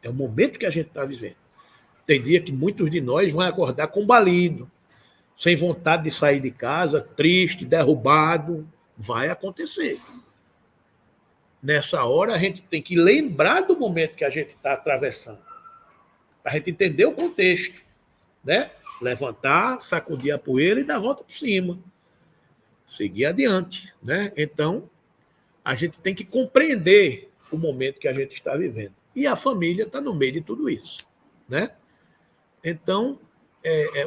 É o momento que a gente está vivendo. Tem dia que muitos de nós vão acordar combalido, sem vontade de sair de casa, triste, derrubado. Vai acontecer. Nessa hora, a gente tem que lembrar do momento que a gente está atravessando, para a gente entender o contexto, né? Levantar, sacudir a poeira e dar a volta por cima. Seguir adiante, né? Então, a gente tem que compreender o momento que a gente está vivendo. E a família está no meio de tudo isso, né? Então,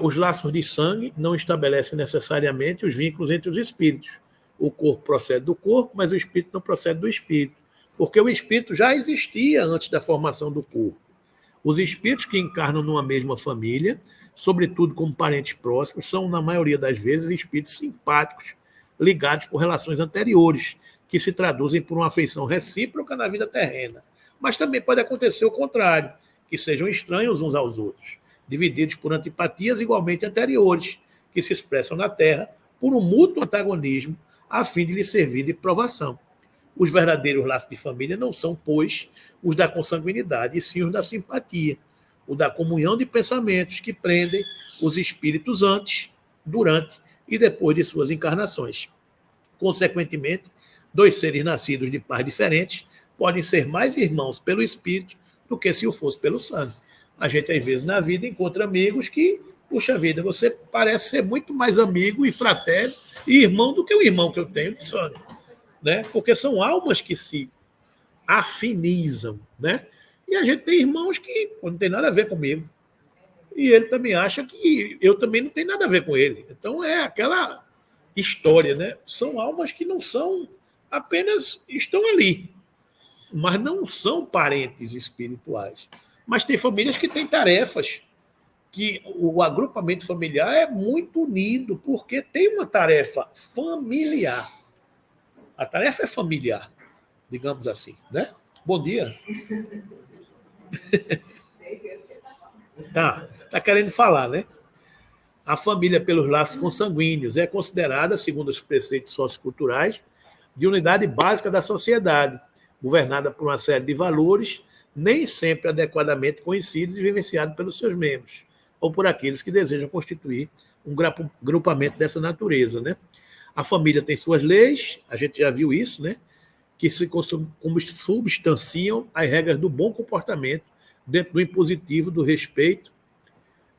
os laços de sangue não estabelecem necessariamente os vínculos entre os espíritos. O corpo procede do corpo, mas o espírito não procede do espírito, porque o espírito já existia antes da formação do corpo. Os espíritos que encarnam numa mesma família, sobretudo como parentes próximos, são, na maioria das vezes, espíritos simpáticos, ligados por relações anteriores, que se traduzem por uma afeição recíproca na vida terrena. Mas também pode acontecer o contrário, que sejam estranhos uns aos outros, divididos por antipatias igualmente anteriores, que se expressam na Terra por um mútuo antagonismo, a fim de lhe servir de provação. Os verdadeiros laços de família não são, pois, os da consanguinidade, e sim os da simpatia, o da comunhão de pensamentos que prendem os espíritos antes, durante e depois de suas encarnações. Consequentemente, dois seres nascidos de pais diferentes podem ser mais irmãos pelo espírito do que se o fosse pelo sangue. A gente, às vezes, na vida, encontra amigos que, puxa vida, você parece ser muito mais amigo e fraterno e irmão do que o irmão que eu tenho de sangue, né? Porque são almas que se afinizam, né? E a gente tem irmãos que não tem nada a ver comigo. E ele também acha que eu também não tenho nada a ver com ele. Então é aquela história, né? São almas que não são, apenas estão ali, mas não são parentes espirituais. Mas tem famílias que têm tarefas, que o agrupamento familiar é muito unido, porque tem uma tarefa familiar. A tarefa é familiar, digamos assim, né? Bom dia. Tá querendo falar, né? A família pelos laços consanguíneos é considerada, segundo os preceitos socioculturais, de unidade básica da sociedade, governada por uma série de valores nem sempre adequadamente conhecidos e vivenciados pelos seus membros, ou por aqueles que desejam constituir um grupamento dessa natureza, né? A família tem suas leis, a gente já viu isso, né? Que se substanciam as regras do bom comportamento dentro do impositivo do respeito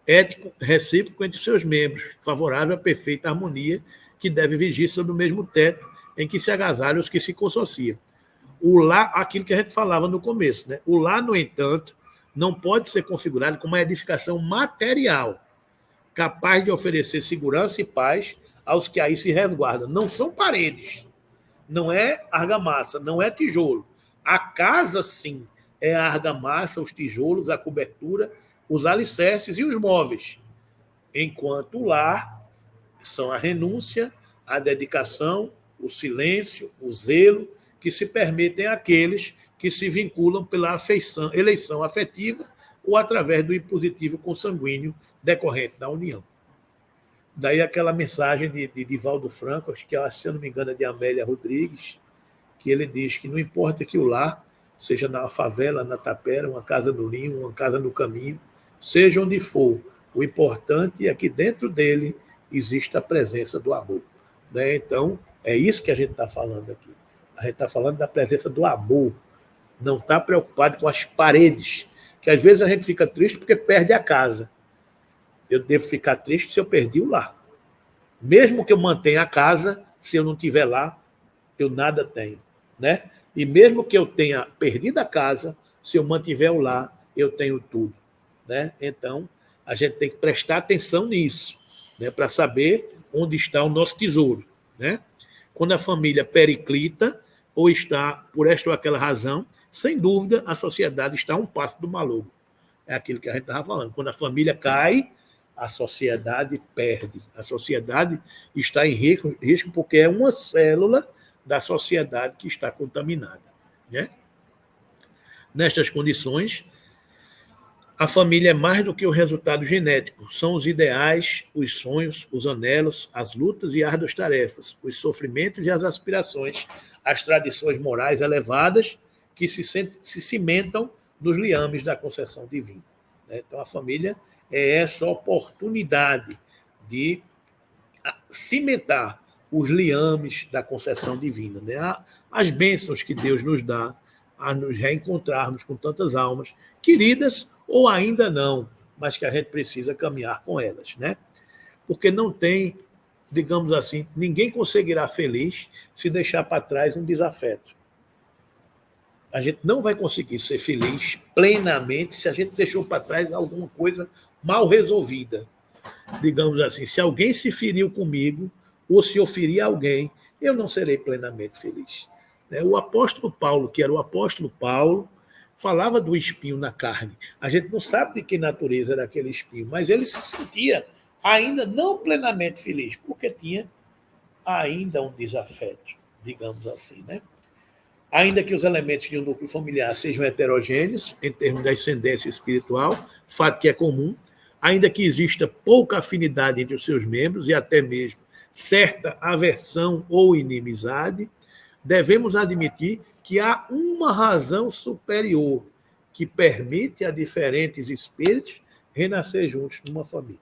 ético recíproco entre seus membros, favorável à perfeita harmonia que deve vigir sob o mesmo teto em que se agasalham os que se consociam. O lar, aquilo que a gente falava no começo, né? O lar, no entanto, não pode ser configurado como uma edificação material, capaz de oferecer segurança e paz aos que aí se resguardam. Não são paredes, não é argamassa, não é tijolo. A casa, sim, é a argamassa, os tijolos, a cobertura, os alicerces e os móveis. Enquanto o lar são a renúncia, a dedicação, o silêncio, o zelo, que se permitem àqueles que se vinculam pela eleição afetiva ou através do impositivo consanguíneo decorrente da união. Daí aquela mensagem de Divaldo Franco, acho que, se eu não me engano, é de Amélia Rodrigues, que ele diz que não importa que o lar seja na favela, na tapera, uma casa no linho, uma casa no caminho, seja onde for, o importante é que dentro dele exista a presença do amor, né? Então, é isso que a gente está falando aqui. A gente está falando da presença do amor, não está preocupado com as paredes, que às vezes a gente fica triste porque perde a casa, Eu devo ficar triste se eu perdi o lar. Mesmo que eu mantenha a casa, se eu não estiver lá, eu nada tenho, né? E mesmo que eu tenha perdido a casa, se eu mantiver o lar, eu tenho tudo, né? Então, a gente tem que prestar atenção nisso, né? Para saber onde está o nosso tesouro, né? Quando a família periclita, ou está por esta ou aquela razão, sem dúvida, a sociedade está a um passo do malogro. É aquilo que a gente estava falando. Quando a família cai, a sociedade perde. A sociedade está em risco porque é uma célula da sociedade que está contaminada, né? Nestas condições, a família é mais do que o resultado genético. São os ideais, os sonhos, os anelos, as lutas e árduas tarefas, os sofrimentos e as aspirações, as tradições morais elevadas que se cimentam nos liames da concepção divina. Então, a família é essa oportunidade de cimentar os liames da concepção divina, né? As bênçãos que Deus nos dá a nos reencontrarmos com tantas almas queridas ou ainda não, mas que a gente precisa caminhar com elas, né? Porque não tem, digamos assim, ninguém conseguirá feliz se deixar para trás um desafeto. A gente não vai conseguir ser feliz plenamente se a gente deixou para trás alguma coisa mal resolvida. Digamos assim, se alguém se feriu comigo, ou se eu ferir alguém, eu não serei plenamente feliz. O apóstolo Paulo, que era o apóstolo Paulo, falava do espinho na carne. A gente não sabe de que natureza era aquele espinho, mas ele se sentia ainda não plenamente feliz, porque tinha ainda um desafeto, digamos assim, né? Ainda que os elementos de um núcleo familiar sejam heterogêneos, em termos da ascendência espiritual, fato que é comum, ainda que exista pouca afinidade entre os seus membros e até mesmo certa aversão ou inimizade, devemos admitir que há uma razão superior que permite a diferentes espíritos renascer juntos numa família.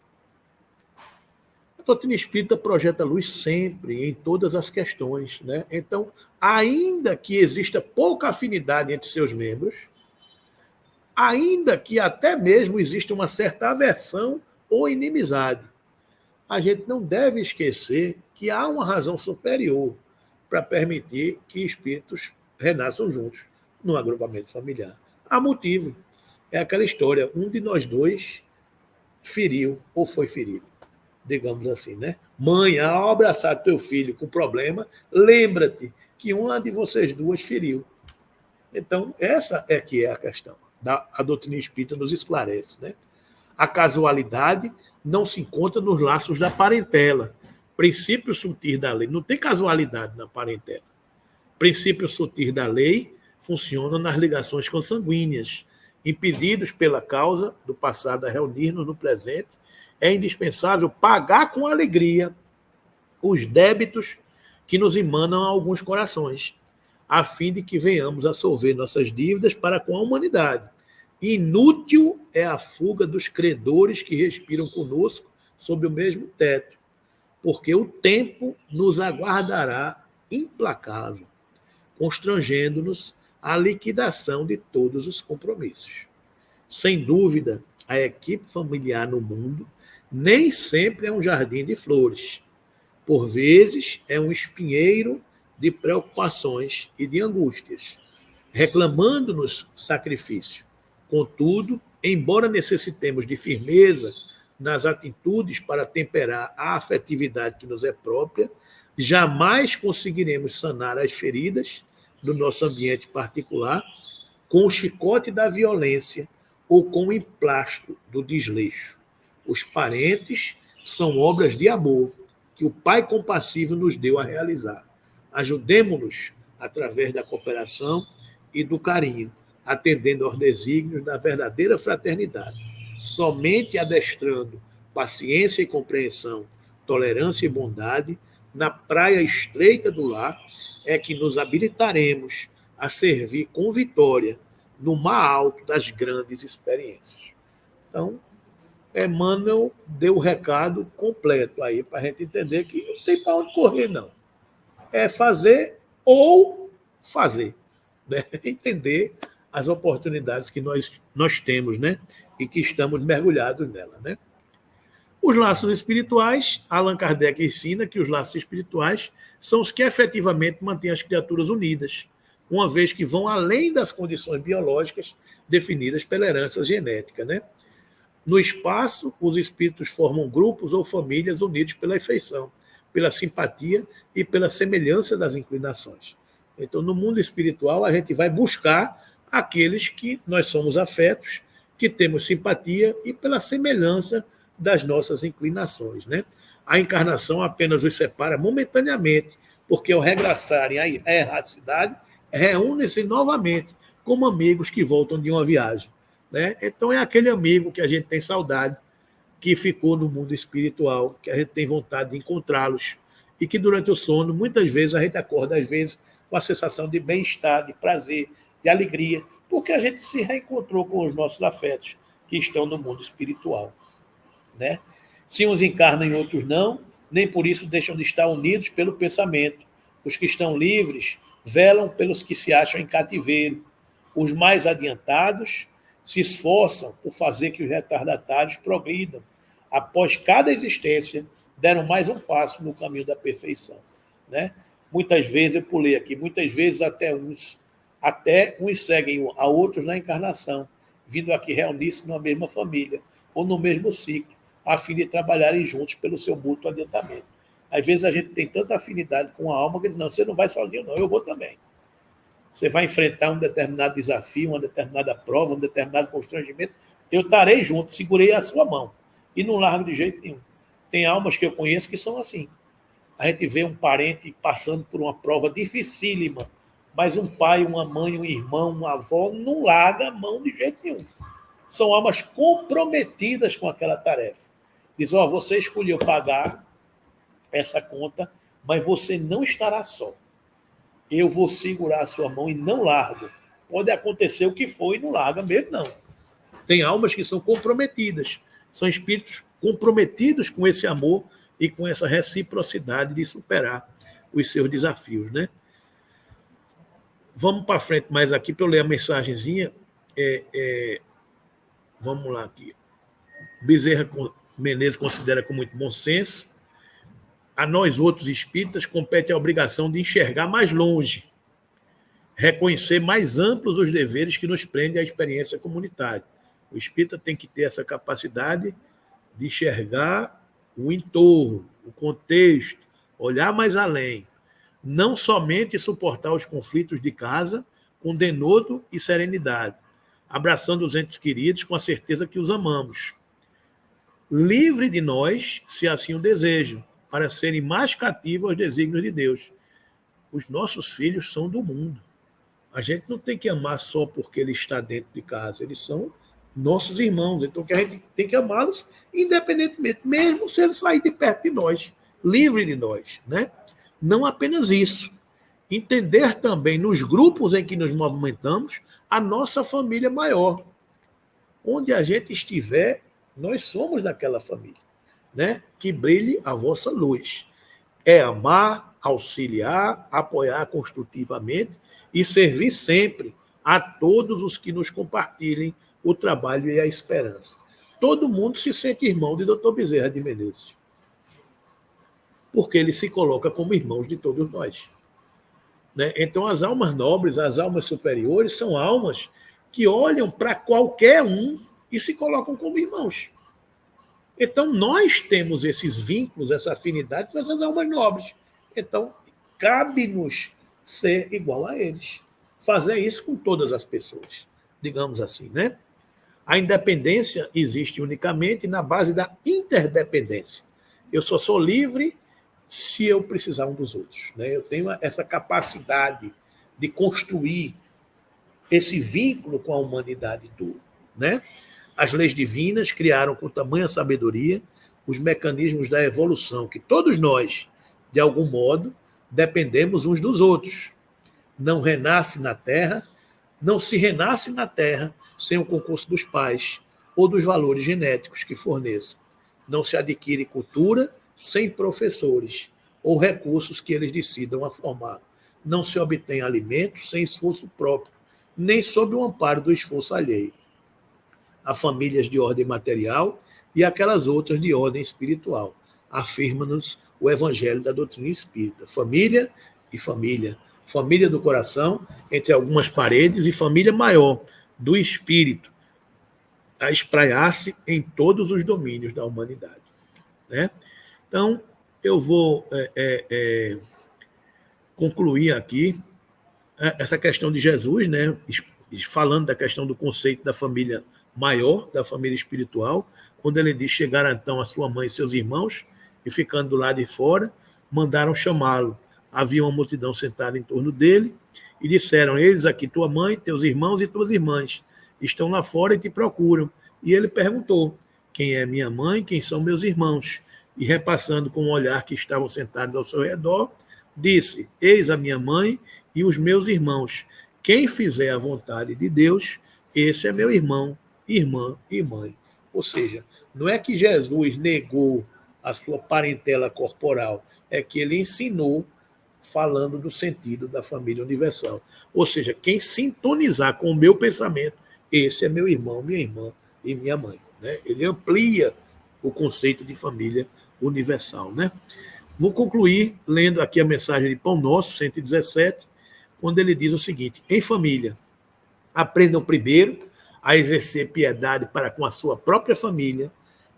A doutrina espírita projeta luz sempre, em todas as questões, né? Então, ainda que exista pouca afinidade entre seus membros, ainda que até mesmo exista uma certa aversão ou inimizade, a gente não deve esquecer que há uma razão superior para permitir que espíritos renasçam juntos num agrupamento familiar. Há motivo. É aquela história, um de nós dois feriu ou foi ferido, digamos assim, né? Mãe, ao abraçar teu filho com problema, lembra-te que uma de vocês duas feriu. Então, essa é que é a questão. A doutrina espírita nos esclarece, né? A casualidade não se encontra nos laços da parentela. Princípio sutil da lei. Não tem casualidade na parentela. Princípio sutil da lei funciona nas ligações consanguíneas. Impedidos pela causa do passado a reunir-nos no presente, é indispensável pagar com alegria os débitos que nos emanam a alguns corações, a fim de que venhamos a solver nossas dívidas para com a humanidade. Inútil é a fuga dos credores que respiram conosco sob o mesmo teto, porque o tempo nos aguardará implacável, constrangendo-nos à liquidação de todos os compromissos. Sem dúvida, a equipe familiar no mundo nem sempre é um jardim de flores. Por vezes, é um espinheiro de preocupações e de angústias, reclamando-nos sacrifício. Contudo, embora necessitemos de firmeza nas atitudes para temperar a afetividade que nos é própria, jamais conseguiremos sanar as feridas do nosso ambiente particular com o chicote da violência ou com o emplasto do desleixo. Os parentes são obras de amor que o Pai compassivo nos deu a realizar. Ajudemo-nos através da cooperação e do carinho, atendendo aos desígnios da verdadeira fraternidade. Somente adestrando paciência e compreensão, tolerância e bondade, na praia estreita do lar, é que nos habilitaremos a servir com vitória no mar alto das grandes experiências. Então, Emmanuel deu o recado completo aí para a gente entender que não tem para onde correr, não. É fazer ou fazer, né? Entender as oportunidades que nós temos, né? E que estamos mergulhados nela, né? Os laços espirituais, Allan Kardec ensina que os laços espirituais são os que efetivamente mantêm as criaturas unidas, uma vez que vão além das condições biológicas definidas pela herança genética, né? No espaço, os espíritos formam grupos ou famílias unidos pela afeição, pela simpatia e pela semelhança das inclinações. Então, no mundo espiritual, a gente vai buscar aqueles que nós somos afetos, que temos simpatia e pela semelhança das nossas inclinações, né? A encarnação apenas os separa momentaneamente, porque ao regressarem à erraticidade, reúnem-se novamente como amigos que voltam de uma viagem, né? Então é aquele amigo que a gente tem saudade, que ficou no mundo espiritual, que a gente tem vontade de encontrá-los e que durante o sono, muitas vezes, a gente acorda, às vezes, com a sensação de bem-estar, de prazer, de alegria, porque a gente se reencontrou com os nossos afetos que estão no mundo espiritual, né? Se uns encarnam e outros não, nem por isso deixam de estar unidos pelo pensamento. Os que estão livres velam pelos que se acham em cativeiro. Os mais adiantados se esforçam por fazer que os retardatários progridam. Após cada existência, deram mais um passo no caminho da perfeição, né? Muitas vezes, eu pulei aqui, muitas vezes até uns seguem a outros na encarnação, vindo aqui reunir-se numa mesma família ou no mesmo ciclo, a fim de trabalharem juntos pelo seu mútuo adiantamento. Às vezes a gente tem tanta afinidade com a alma que diz, não, você não vai sozinho não, eu vou também. Você vai enfrentar um determinado desafio, uma determinada prova, um determinado constrangimento, eu estarei junto, segurei a sua mão e não largo de jeito nenhum. Tem almas que eu conheço que são assim. A gente vê um parente passando por uma prova dificílima, mas um pai, uma mãe, um irmão, uma avó não larga a mão de jeito nenhum. São almas comprometidas com aquela tarefa. Diz, você escolheu pagar essa conta, mas você não estará só. Eu vou segurar a sua mão e não largo. Pode acontecer o que for e não larga mesmo, não. Tem almas que são comprometidas, são espíritos comprometidos com esse amor e com essa reciprocidade de superar os seus desafios, né? Vamos para frente mais aqui para eu ler a mensagenzinha. Vamos lá aqui. Bezerra Menezes considera com muito bom senso. A nós outros espíritas compete a obrigação de enxergar mais longe, reconhecer mais amplos os deveres que nos prendem à experiência comunitária. O espírita tem que ter essa capacidade de enxergar o entorno, o contexto, olhar mais além. Não somente suportar os conflitos de casa com denodo e serenidade, abraçando os entes queridos com a certeza que os amamos. Livre de nós, se assim o desejam, para serem mais cativos aos desígnios de Deus. Os nossos filhos são do mundo. A gente não tem que amar só porque ele está dentro de casa. Eles são nossos irmãos. Então, que a gente tem que amá-los independentemente, mesmo se eles saírem de perto de nós, livre de nós, né? Não apenas isso. Entender também nos grupos em que nos movimentamos a nossa família maior. Onde a gente estiver, nós somos daquela família, né? Que brilhe a vossa luz. É amar, auxiliar, apoiar construtivamente e servir sempre a todos os que nos compartilhem o trabalho e a esperança. Todo mundo se sente irmão de Dr. Bezerra de Menezes, porque ele se coloca como irmãos de todos nós, né? Então, as almas nobres, as almas superiores, são almas que olham para qualquer um e se colocam como irmãos. Então, nós temos esses vínculos, essa afinidade com essas almas nobres. Então, cabe-nos ser igual a eles. Fazer isso com todas as pessoas, digamos assim, né? A independência existe unicamente na base da interdependência. Eu só sou livre se eu precisar um dos outros, né? Eu tenho essa capacidade de construir esse vínculo com a humanidade toda, né? As leis divinas criaram com tamanha sabedoria os mecanismos da evolução, que todos nós, de algum modo, dependemos uns dos outros. Não se renasce na Terra sem o concurso dos pais ou dos valores genéticos que forneçam. Não se adquire cultura sem professores ou recursos que eles decidam a formar. Não se obtém alimento sem esforço próprio, nem sob o amparo do esforço alheio. a famílias de ordem material e aquelas outras de ordem espiritual. Afirma-nos o Evangelho da doutrina espírita. Família e família. Família do coração, entre algumas paredes, e família maior, do espírito, a espraiar-se em todos os domínios da humanidade. Né? Então, eu vou concluir aqui essa questão de Jesus, né? Falando da questão do conceito da família maior, da família espiritual, quando ele diz: chegaram então a sua mãe e seus irmãos, e ficando do lado de fora, mandaram chamá-lo. Havia uma multidão sentada em torno dele, e disseram: eis aqui tua mãe, teus irmãos e tuas irmãs, estão lá fora e te procuram. E ele perguntou: quem é minha mãe, quem são meus irmãos? E repassando com o olhar que estavam sentados ao seu redor, disse: eis a minha mãe e os meus irmãos. Quem fizer a vontade de Deus, esse é meu irmão, irmã e mãe. Ou seja, não é que Jesus negou a sua parentela corporal, é que ele ensinou falando do sentido da família universal. Ou seja, quem sintonizar com o meu pensamento, esse é meu irmão, minha irmã e minha mãe. Né? Ele amplia o conceito de família universal. Né? Vou concluir lendo aqui a mensagem de Pão Nosso, 117, quando ele diz o seguinte: em família, aprendam primeiro a exercer piedade para com a sua própria família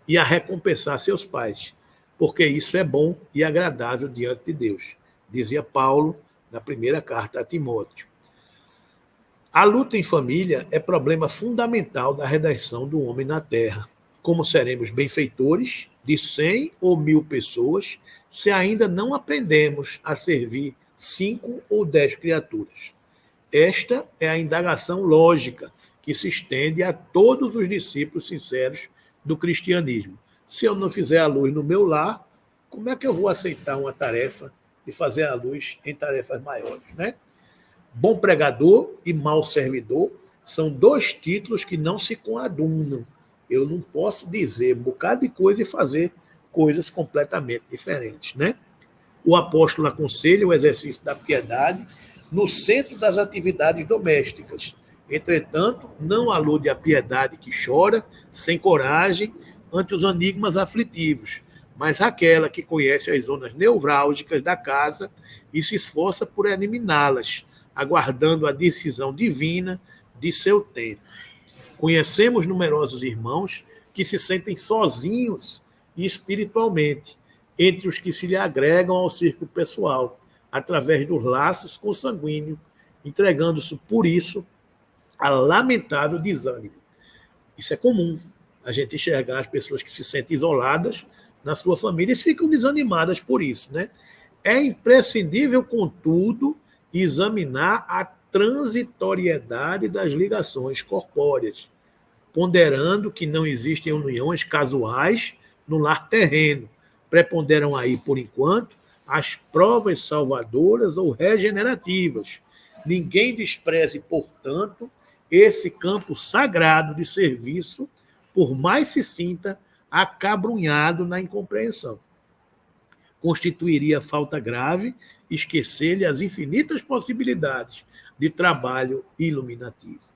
e a recompensar seus pais, porque isso é bom e agradável diante de Deus, dizia Paulo na primeira carta a Timóteo. A luta em família é problema fundamental da redenção do homem na Terra. Como seremos benfeitores de 100 ou 1000 pessoas se ainda não aprendemos a servir 5 ou 10 criaturas? Esta é a indagação lógica que se estende a todos os discípulos sinceros do cristianismo. Se eu não fizer a luz no meu lar, como é que eu vou aceitar uma tarefa de fazer a luz em tarefas maiores, né? Bom pregador e mau servidor são 2 títulos que não se coadunam. Eu não posso dizer um bocado de coisa e fazer coisas completamente diferentes, né? O apóstolo aconselha o exercício da piedade no centro das atividades domésticas. Entretanto, não alude à piedade que chora, sem coragem, ante os enigmas aflitivos, mas aquela que conhece as zonas nevrálgicas da casa e se esforça por eliminá-las, aguardando a decisão divina de seu tempo. Conhecemos numerosos irmãos que se sentem sozinhos espiritualmente, entre os que se lhe agregam ao círculo pessoal, através dos laços consanguíneos, entregando-se por isso a lamentável desânimo. Isso é comum, a gente enxergar as pessoas que se sentem isoladas na sua família e ficam desanimadas por isso, né? É imprescindível, contudo, examinar a transitoriedade das ligações corpóreas, ponderando que não existem uniões casuais no lar terreno. Preponderam aí, por enquanto, as provas salvadoras ou regenerativas. Ninguém despreze, portanto, esse campo sagrado de serviço, por mais se sinta acabrunhado na incompreensão. Constituiria falta grave esquecer-lhe as infinitas possibilidades de trabalho iluminativo.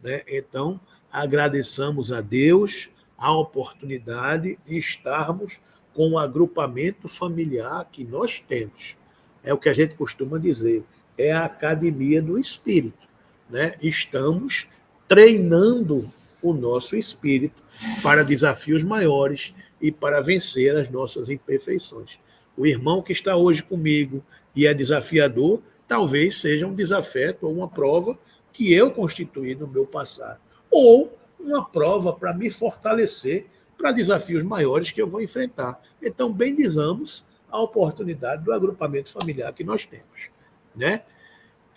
Né? Então, agradeçamos a Deus a oportunidade de estarmos com o agrupamento familiar que nós temos. É o que a gente costuma dizer, é a academia do espírito. Né? Estamos treinando o nosso espírito para desafios maiores e para vencer as nossas imperfeições. O irmão que está hoje comigo e é desafiador, talvez seja um desafeto ou uma prova que eu constituí no meu passado. Ou uma prova para me fortalecer para desafios maiores que eu vou enfrentar. Então, bendizamos a oportunidade do agrupamento familiar que nós temos. Né?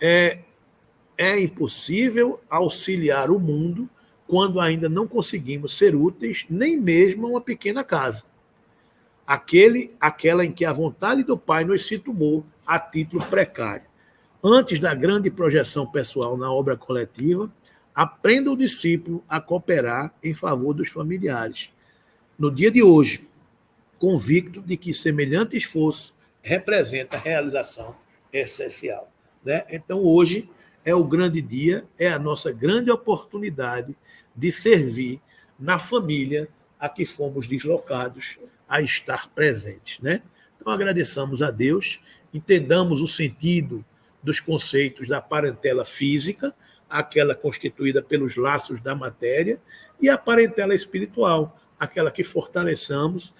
É impossível auxiliar o mundo quando ainda não conseguimos ser úteis nem mesmo a uma pequena casa. Aquela em que a vontade do Pai nos situou a título precário. Antes da grande projeção pessoal na obra coletiva, aprenda o discípulo a cooperar em favor dos familiares. No dia de hoje, convicto de que semelhante esforço representa a realização essencial. Né? Então, hoje é o grande dia, é a nossa grande oportunidade de servir na família a que fomos deslocados a estar presentes, né? Então, agradeçamos a Deus, entendamos o sentido dos conceitos da parentela física, aquela constituída pelos laços da matéria, e a parentela espiritual, aquela que fortalecemos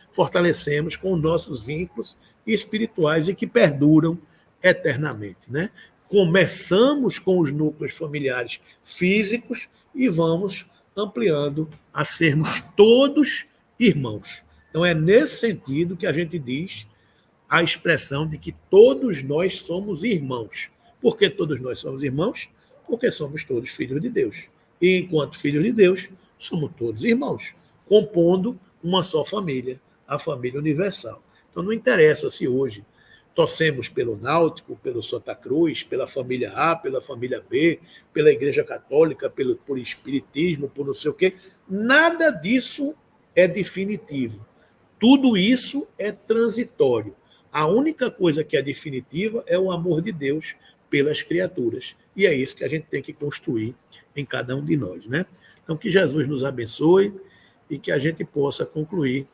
com os nossos vínculos espirituais e que perduram eternamente, né? Começamos com os núcleos familiares físicos e vamos ampliando a sermos todos irmãos. Então, é nesse sentido que a gente diz a expressão de que todos nós somos irmãos. Por que todos nós somos irmãos? Porque somos todos filhos de Deus. E, enquanto filhos de Deus, somos todos irmãos, compondo uma só família, a família universal. Então, não interessa se hoje torcemos pelo Náutico, pelo Santa Cruz, pela família A, pela família B, pela Igreja Católica, por Espiritismo, por não sei o quê. Nada disso é definitivo. Tudo isso é transitório. A única coisa que é definitiva é o amor de Deus pelas criaturas. E é isso que a gente tem que construir em cada um de nós, né? Então, que Jesus nos abençoe e que a gente possa concluir